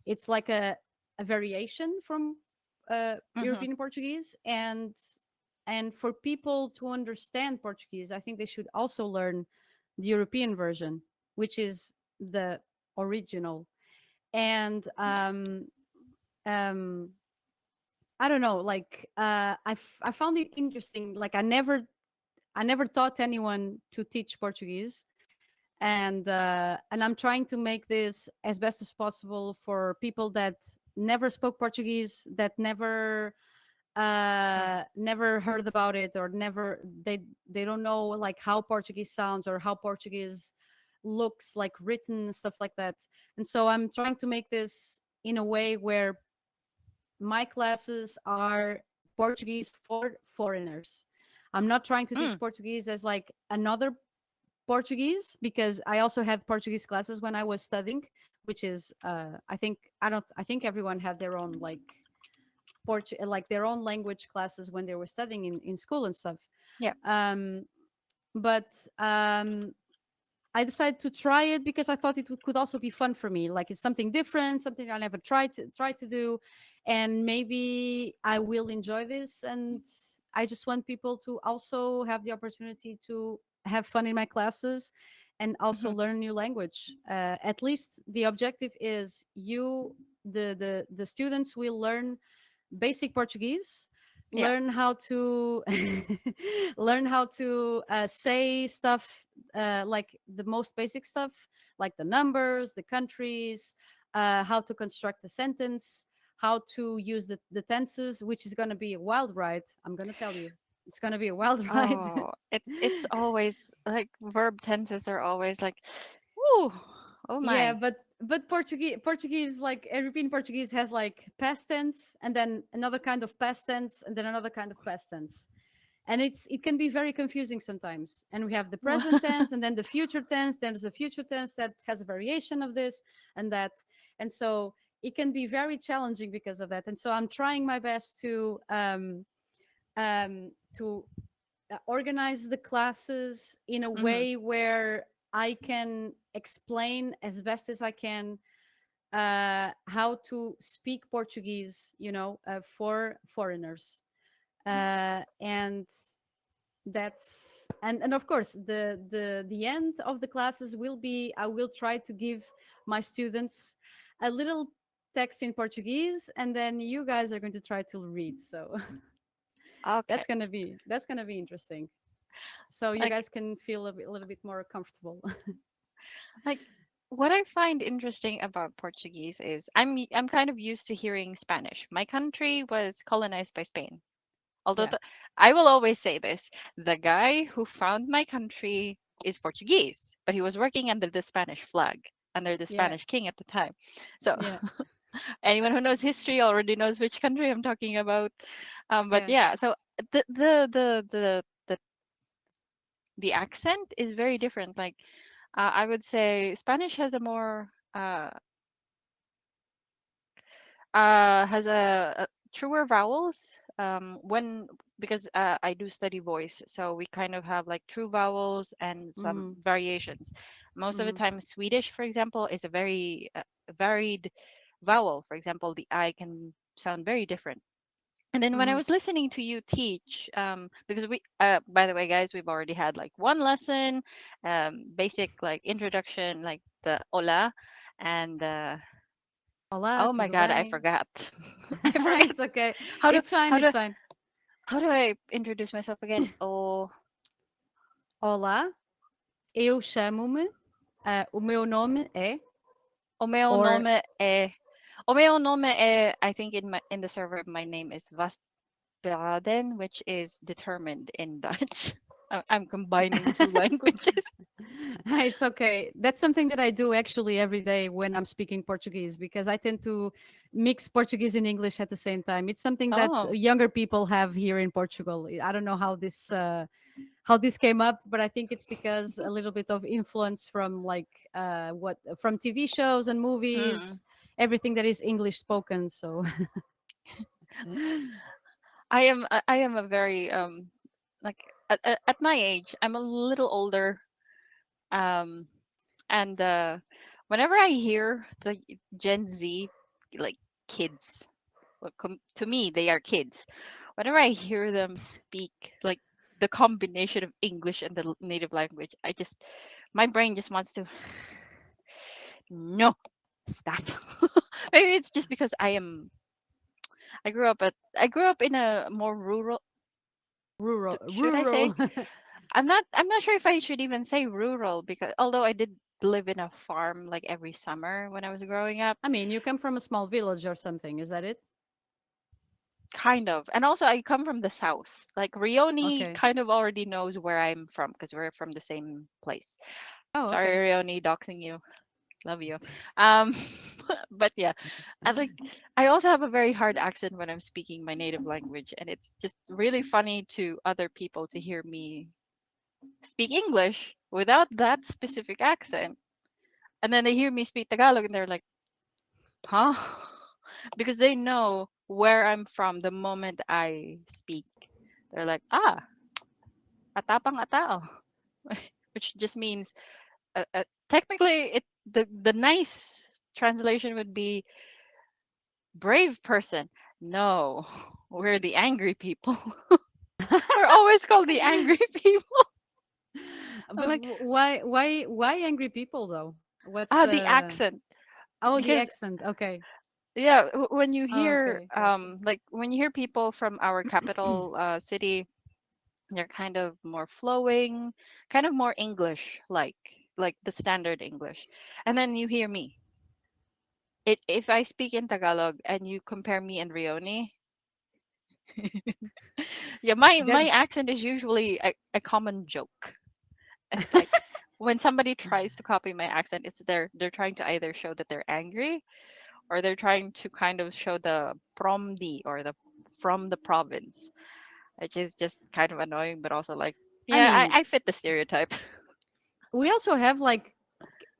It's like a variation from Mm-hmm. European Portuguese, and for people to understand Portuguese, I think they should also learn the European version, which is the original. And um, I don't know, like I found it interesting. Like I never taught anyone to teach Portuguese, and I'm trying to make this as best as possible for people that never spoke Portuguese, that never heard about it, or never they don't know like how Portuguese sounds or how Portuguese looks like written, stuff like that. And so I'm trying to make this in a way where my classes are Portuguese for foreigners. I'm not trying to Mm. teach Portuguese as like another Portuguese because I also had Portuguese classes when I was studying, which is I think everyone had their own like like their own language classes when they were studying in school and stuff. Yeah. Um, but I decided to try it because I thought could also be fun for me. Like it's something different, something I never tried to do, and maybe I will enjoy this. And I just want people to also have the opportunity to have fun in my classes and also Mm-hmm. learn new language. At least the objective is the students will learn basic Portuguese, Yeah. learn how to learn how to say stuff like the most basic stuff, like the numbers, the countries, how to construct a sentence, how to use the tenses, which is going to be a wild ride. I'm going to tell you, it's going to be a wild ride. Oh, it's always like verb tenses are always like, woo, oh Yeah, my. but Portuguese like European Portuguese has like past tense and then another kind of past tense and then another kind of past tense. And it can be very confusing sometimes. And we have the present tense and then the future tense, then there's a future tense that has a variation of this and that. And so it can be very challenging because of that. And so I'm trying my best to organize the classes in a Mm-hmm. way where I can explain as best as I can how to speak Portuguese, for foreigners. And and of course the end of the classes will be I will try to give my students a little text in Portuguese, and then you guys are going to try to read. So Okay. that's gonna be interesting, so you Like guys can feel a little bit more comfortable. like what I find interesting about Portuguese is I'm kind of used to hearing Spanish. My country was colonized by Spain. Although Yeah, the, I will always say this, the guy who found my country is Portuguese, but he was working under the Spanish flag, under the yeah, Spanish king at the time. So yeah, anyone who knows history already knows which country I'm talking about. But yeah. yeah, so the accent is very different. Like I would say Spanish has a more has a truer vowels when because I do study voice, so we kind of have like true vowels and some Mm-hmm, variations. Most of the mm-hmm, time, Swedish, for example, is a very varied vowel. For example, the I can sound very different. And then when I mm-hmm, was listening to you teach, because by the way, guys, we've already had like one lesson, basic like introduction, like the hola, And Olá, oh my tudo god, I bem? forgot. I forgot. It's okay. How do It's fine, how it's do fine. how do I introduce myself again? Oh, Olá, eu chamo-me, o meu nome é, o meu or nome é o meu nome é I think in the server my name is Vastberaden, which is determined in Dutch. I'm combining two languages. it's okay. That's something that I do actually every day when I'm speaking Portuguese because I tend to mix Portuguese and English at the same time. It's something that Oh. younger people have here in Portugal. I don't know how this came up, but I think it's because a little bit of influence from like what from TV shows and Mm. movies, everything that is English spoken. So I am a very like at my age, I'm a little older. Um and whenever I hear the Gen Z like kids, well, to me they are kids. Whenever I hear them speak like the combination of English and the native language, I just my brain just wants to no stop. Maybe it's just because I grew up in a more rural. rural, Should I say? rural. I'm not sure if I should even say rural, because although I did live in a farm like every summer when I was growing up, I mean, you come from a small village or something. Is that it? kind of. And also I come from the south. Like Rioni Okay. kind of already knows where I'm from because we're from the same place. Oh, okay. Sorry, Rioni, doxing you. Love you. Um, but yeah, I like. I also have a very hard accent when I'm speaking my native language, and it's just really funny to other people to hear me speak English without that specific accent. And then they hear me speak Tagalog and they're like, huh? Because they know where I'm from the moment I speak. They're like, ah, atapang atao. Which just means, technically, the nice translation would be brave person. No, we're the angry people. We're always called the angry people. I'm But like, why angry people though? What's ah, the the accent. oh the Because accent? Okay. yeah, when you Oh, hear okay, gotcha. like when you hear people from our capital city, they're kind of more flowing, kind of more English like the standard English. And then you hear me. If I speak in Tagalog and you compare me and Rioni, yeah, my That accent is usually a common joke. It's like when somebody tries to copy my accent, it's they're trying to either show that they're angry or they're trying to kind of show the from the or the from the province, which is just kind of annoying, but also like, I yeah, mean, I fit the stereotype. we also have like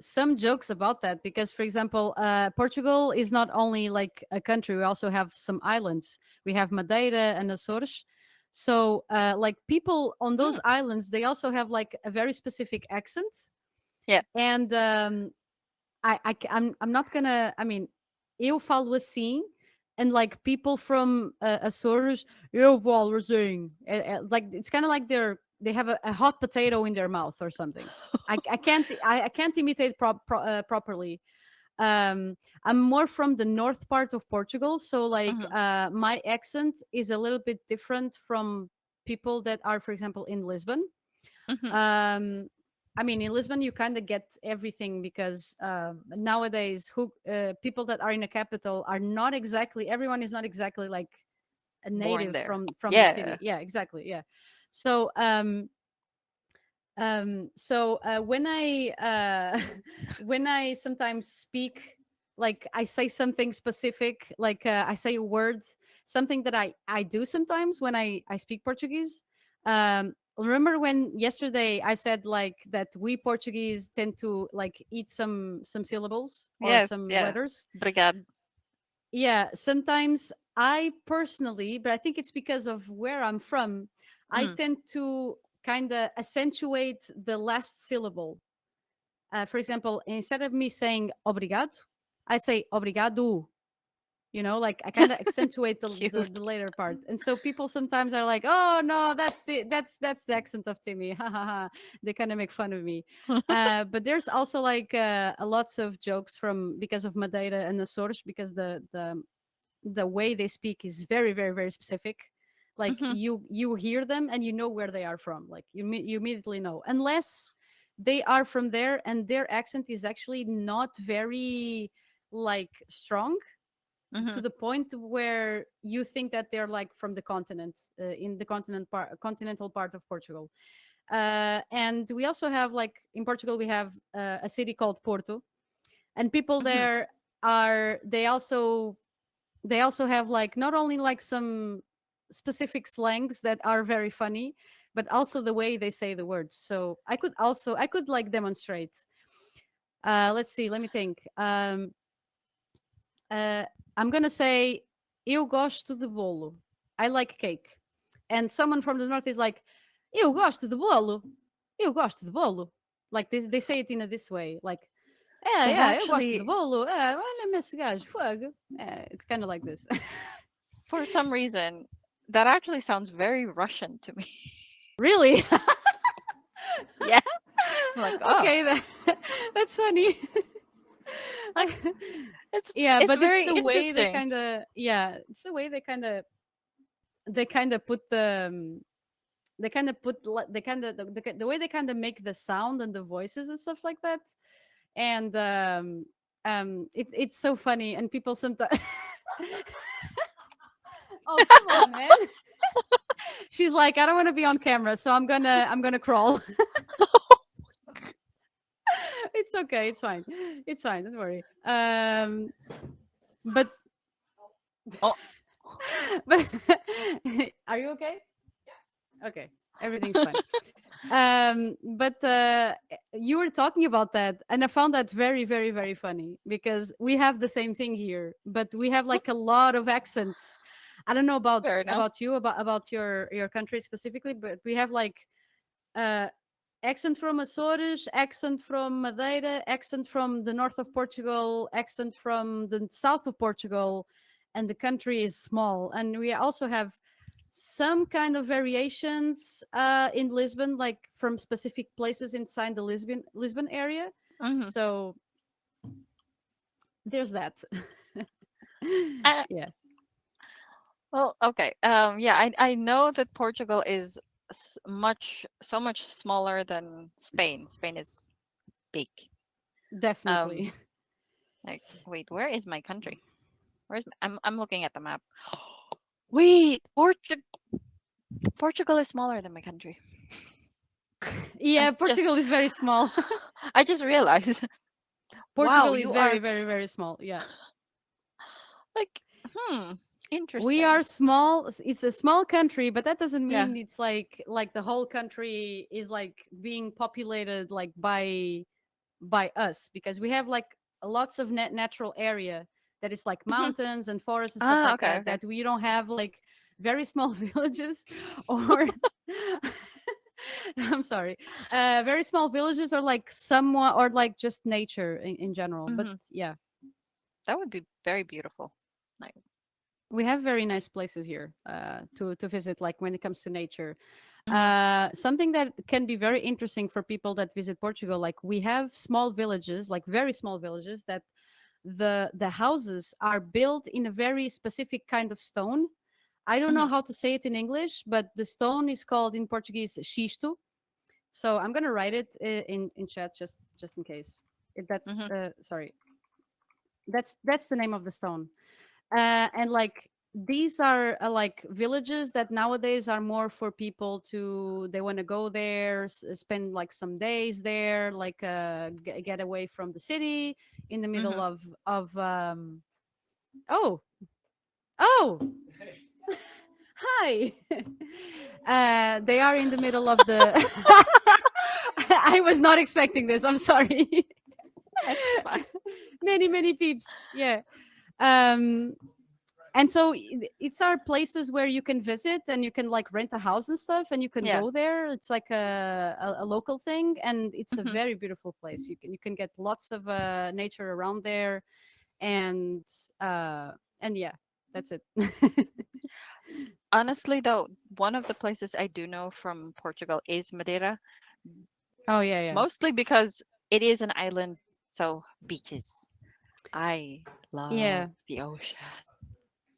some jokes about that because for example Portugal is not only like a country, we also have some islands. We have Madeira and Açores. So like people on those Mm, islands, they also have like a very specific accent. yeah. And I'm not gonna, I mean, eu falo assim, and like people from Açores, eu falo assim. Like it's kind of like they have a hot potato in their mouth or something. I can't imitate properly. I'm more from the north part of Portugal, so like Hmm. my accent is a little bit different from people that are, for example, in Lisbon. Hmm. um I mean, in Lisbon you kind of get everything because nowadays who people that are in a capital are not exactly, everyone is not exactly like a Born native there. from the city. Yeah. Yeah, exactly, yeah. So when I when I sometimes speak, like I say something specific, like I say a word, something that I do sometimes when I speak Portuguese. Remember when yesterday I said like that we Portuguese tend to like eat some syllables or Yes, some yeah. letters? Brigad. Yeah, sometimes I personally, but I think it's because of where I'm from, I Mm. tend to kind of accentuate the last syllable. For example, instead of me saying obrigado, I say obrigado. Like I kind of accentuate the Cute. later part, and so people sometimes are like, oh no, that's the accent of Timmy. Ha ha ha. They kind of make fun of me. But there's also like lots of jokes from because of Madeira and Açores, because the way they speak is very very very specific. Like Hmm. you hear them and you know where they are from. Like you immediately know, unless they are from there and their accent is actually not very like strong, Hmm. to the point where you think that they're like from the continent, in the continental part of Portugal. And we also have, like, in Portugal we have a city called Porto, and people Hmm. there are they also have like not only like some specific slangs that are very funny, but also the way they say the words. So I could like demonstrate. Let's see, let me think. Uh, I'm gonna say eu gosto de bolo. I like cake. And someone from the north is like, eu gosto de bolo. Eu gosto de bolo. Like they say it in a this way. Like, That eu gosto de actually, bolo. Olha-me esse gajo, fogo. It's kind of like this. for some reason, that actually sounds very Russian to me. Really? Yeah. I'm like, oh, Okay, that's funny. like it's Yeah, it's but it's very the way they interesting. kind of yeah, it's the way they kind of put they kind of put li- they kind of the way they kind of make the sound and the voices and stuff like that. And it's so funny, and people sometimes oh, come on, man. She's like, I don't want to be on camera, so I'm gonna crawl. It's okay, it's fine, it's fine, don't worry. But Oh, but are you okay? Okay, everything's fine. But you were talking about that, and I found that very very very funny, because we have the same thing here, but we have like a lot of accents. I don't know about fair enough. about you, about your country specifically, but we have like uh accent from Açores, accent from Madeira, accent from the north of Portugal, accent from the south of Portugal, and the country is small. And we also have some kind of variations in Lisbon, like from specific places inside the Lisbon area. Hmm. So there's that. I, Yeah, well, okay. Yeah, I know that Portugal is so much smaller than Spain. Spain is big. Um, definitely. like, wait, where is my country? I'm looking at the map. Wait, Portugal is smaller than my country. Yeah, I'm just Portugal is very small. I just realized. Wow, Portugal is you very are very very small. Yeah. like, We are interesting. small. It's a small country, but that doesn't Yeah. mean it's like the whole country is like being populated like by us, because we have like lots of natural area that is like Hmm. mountains and forests and stuff Ah, like okay, that, okay. that we don't have like very small villages or I'm sorry, very small villages, or like somewhat, or like just nature in general. But Hmm. yeah, That would be very beautiful. Like, we have very nice places here to visit, like when it comes to nature. hmm. Something that can be very interesting for people that visit Portugal, like we have small villages, like very small villages, that the houses are built in a very specific kind of stone. I don't know Hmm. how to say it in English, but the stone is called in Portuguese xisto. So I'm gonna write it in chat, just in case. That's Hmm. sorry, that's the name of the stone. And like these are like villages that nowadays are more for people to, they want to go there, spend like some days there, like get away from the city, in the middle Hmm. of oh, oh, hi. They are in the middle of the I was not expecting this, I'm sorry. It's fine. Many peeps, yeah. um and so it's our places where you can visit, and you can like rent a house and stuff, and you can Yeah. go there. It's like a local thing, and it's a Hmm. very beautiful place. You can get lots of nature around there. And And yeah, that's it. Honestly, though, one of the places I do know from Portugal is Madeira, Oh yeah, yeah. mostly because it is an island, so beaches. I Yeah. love the ocean.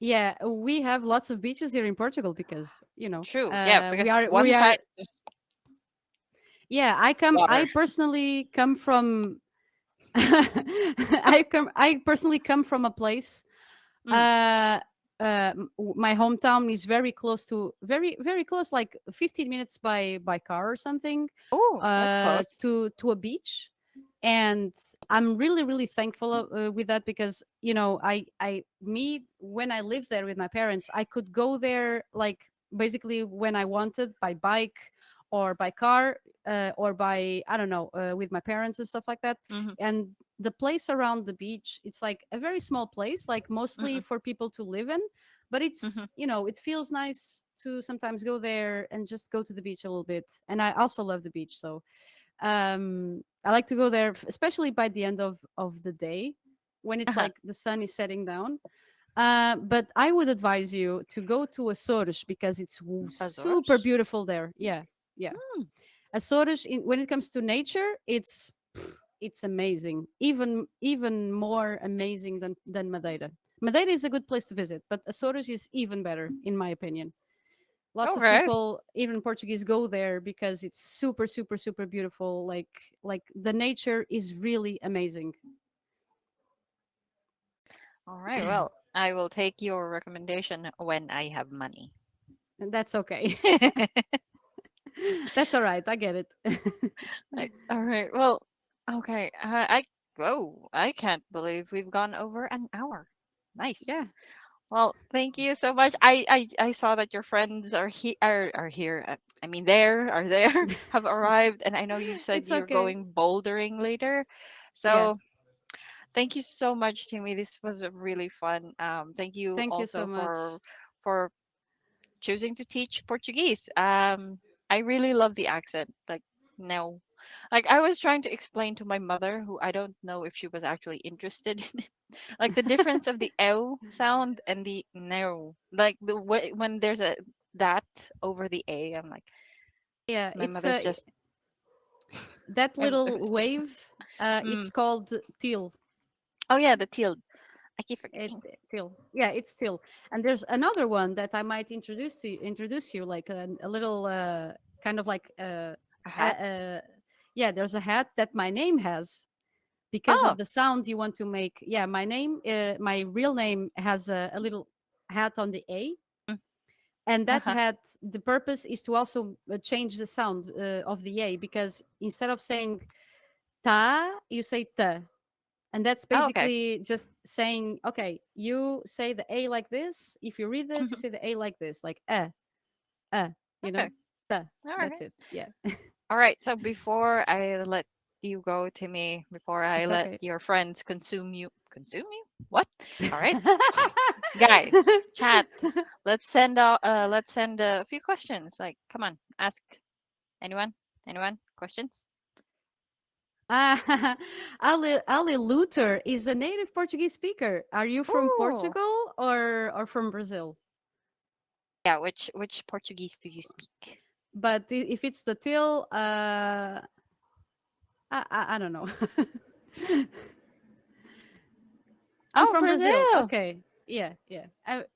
Yeah, we have lots of beaches here in Portugal because, True, yeah, we because are one we are side is just yeah, I water. personally come from I personally come from a place. Mm. uh my hometown is very close to, very close, like 15 minutes by car or something, Oh, that's close. to a beach. And I'm really really thankful with that, because I me when I lived there with my parents, I could go there like basically when I wanted, by bike or by car, or by, I don't know, with my parents and stuff like that. Hmm. And the place around the beach, it's like a very small place, like mostly Hmm. for people to live in, but it's, Hmm. it feels nice to sometimes go there and just go to the beach a little bit. And I also love the beach, so I like to go there, especially by the end of the day, when it's Uh-huh. like the sun is setting down. But I would advise you to go to Açores, because it's super Azores? beautiful there. Yeah, yeah. Mm. Açores, when it comes to nature, it's amazing. Even more amazing than Madeira. Madeira is a good place to visit, but Açores is even better, in my opinion. Lots of Okay. people, even Portuguese, go there because it's super super super beautiful. Like the nature is really amazing. All right. Well, I will take your recommendation when I have money. And that's okay. That's all right. I get it. All right. Well, okay. Whoa, I can't believe we've gone over an hour. Yeah, Nice. Well, thank you so much. I saw that your friends are here. I mean, are there, have arrived, and I know you said it's you're okay. going bouldering later. Yeah. So thank you so much, Timmy. This was really fun. Thank you Thank you so also much. for choosing to teach Portuguese. I really love the accent. Like, no, like I was trying to explain to my mother, who I don't know if she was actually interested in it, like the difference of the "o" sound and the "no." Like the way when there's a that over the "a," I'm like, Yeah, my it's mother's just, that I'm little still. wave. It's Mm. called teal. Oh yeah, the tilde. I keep It forgetting. Teal. Yeah, it's teal. And there's another one that I might introduce you, like a little kind of like A a, hat. yeah. There's a hat that my name has, because Oh. of the sound you want to make. Yeah, my real name has a little hat on the A, Mm. and that Uh-huh. hat, the purpose is to also change the sound of the A, because instead of saying ta, you say ta. And that's Oh, okay. basically just saying, okay, you say the A like this. If you read this, you Mhm. say the A like this, like uh, you Okay. know, ta. All That's right. it. Yeah, All right, so before I let you go, Timmy, before I it's let okay. your friends consume you? What? All right, guys, chat. Let's send a few questions. Like, come on, ask anyone. Anyone questions? Ali Luther is a native Portuguese speaker. Are you from Ooh, Portugal or from Brazil? yeah. Which Portuguese do you speak? But if it's the till, I don't know. I'm Oh, from Brazil. Brazil. Okay. Yeah, yeah.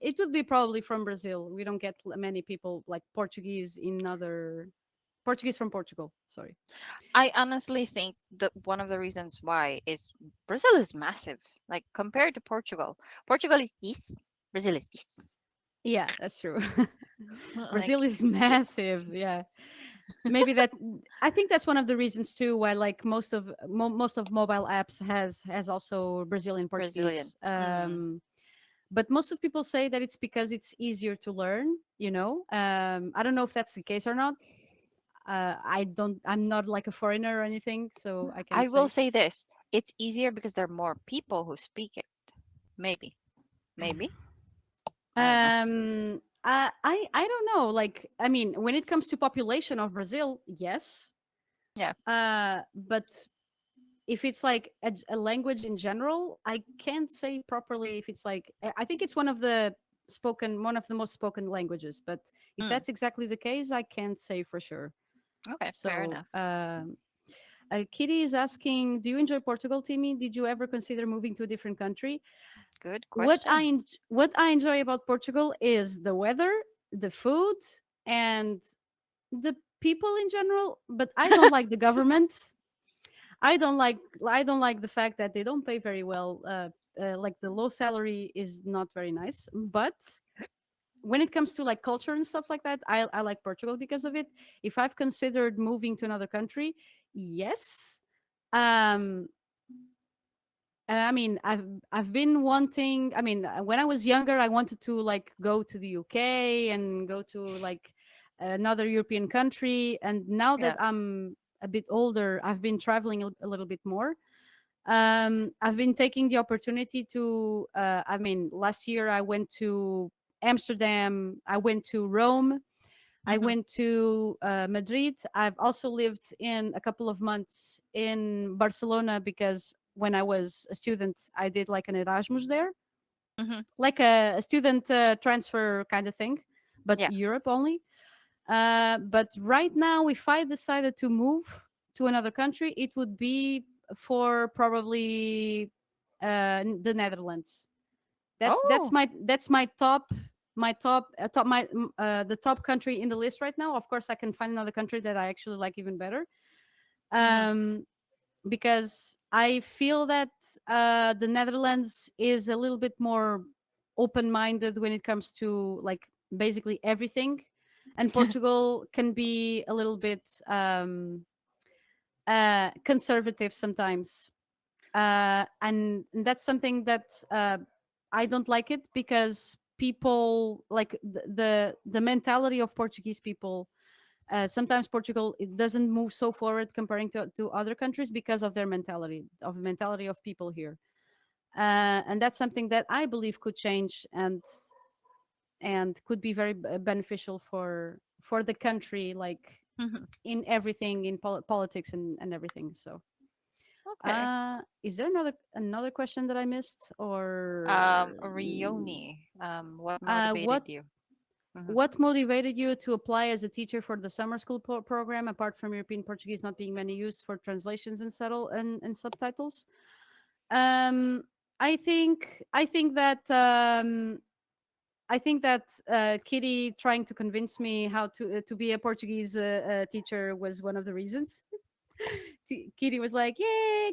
It would be probably from Brazil. We don't get many people like Portuguese in other Portuguese from Portugal. Sorry. I honestly think that one of the reasons why is Brazil is massive. Like compared to Portugal, Portugal is this, Brazil is this. Yeah, that's true. Like, Brazil is j- massive. Yeah. Maybe that I think that's one of the reasons too why like most of mobile apps has also Brazilian Brazilian. Portuguese. Mm. But most of people say that it's because it's easier to learn, I don't know if that's the case or not. I'm not like a foreigner or anything, so I I can't will say. say this. It's easier because there are more people who speak it. Maybe. Maybe. I don't know. I don't know. Like, I mean, when it comes to population of Brazil, yes. Yeah. But if it's like a language in general, I can't say properly if it's like I think it's one of the most spoken languages, but if Mm, that's exactly the case, I can't say for sure. okay, fair So enough. Kitty is asking, do you enjoy Portugal, Timmy? Did you ever consider moving to a different country? Good what question. what I enjoy about Portugal is the weather, the food, and the people in general. But I don't like the government. I don't like the fact that they don't pay very well. Like the low salary is not very nice. But when it comes to like culture and stuff like that, I like Portugal because of it. If I've considered moving to another country, yes. Um, I mean, I've been wanting. I mean, when I was younger, I wanted to like go to the UK and go to like another European country. And now that Yeah. I'm a bit older, I've been traveling a little bit more. I've been taking the opportunity to. I mean, last year I went to Amsterdam. I went to Rome. I Hmm. went to Madrid. I've also lived in a couple of months in Barcelona because when I was a student, I did like an Erasmus there, Hmm. like a student transfer kind of thing, but Yeah. Europe only. But right now, if I decided to move to another country, it would be for probably the Netherlands. Oh. That's my top top my the top country in the list right now. Of course, I can find another country that I actually like even better. Hmm. Um, because I feel that the Netherlands is a little bit more open-minded when it comes to like basically everything, and Portugal can be a little bit conservative sometimes, and that's something that I don't like it because people like the mentality of Portuguese people. Sometimes Portugal it doesn't move so forward comparing to other countries because of their mentality of people here, and that's something that I believe could change and could be very beneficial for the country, like Hmm. in everything in politics and everything. So Okay. is there another question that I missed, or Rioni, what what motivated you? Hmm. what motivated you to apply as a teacher for the summer school program apart from European Portuguese not being many used for translations and and subtitles? Um, I think that Kitty trying to convince me how to be a Portuguese teacher was one of the reasons. Kitty was like, "Yeah,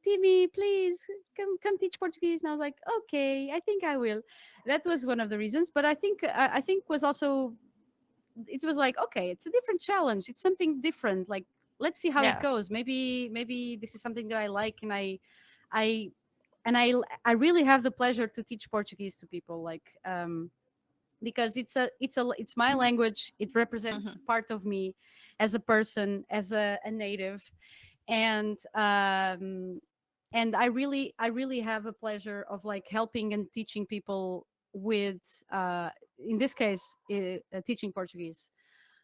Timmy, please come teach Portuguese." And I was like, "Okay, I think I will." That was one of the reasons, but I think was also it was like, okay, it's a different challenge. It's something different. Like, let's see how it Yeah. goes. Maybe this is something that I like, and I and I really have the pleasure to teach Portuguese to people. Like, because it's my language. It represents Hmm. part of me as a person, as a native, and I really have a pleasure of like helping and teaching people with in this case teaching Portuguese.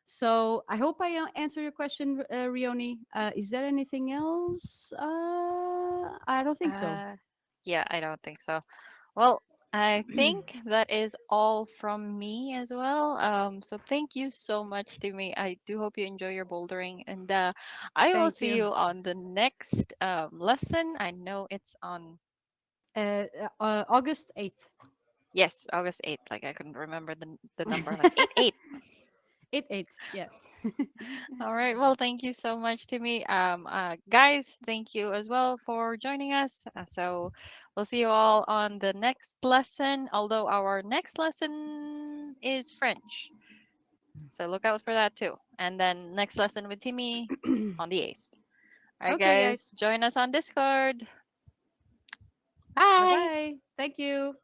So I hope I answer your question, Rioni. Is there anything else? I don't think so. Uh, yeah, I don't think so. Well, I think that is all from me as well. So thank you so much to me. I do hope you enjoy your bouldering, and I will Thank see you. you on the next lesson. I know it's on, August 8th. yes, August 8th. Like I couldn't remember the number, like 8/8. 8/8. Yeah. All right. Well, thank you so much to me. Guys, thank you as well for joining us. So we'll see you all on the next lesson. Although our next lesson is French. So look out for that too. And then next lesson with Timmy on the 8th. All right, Okay, guys, guys. join us on Discord. Bye Bye. bye. Thank you.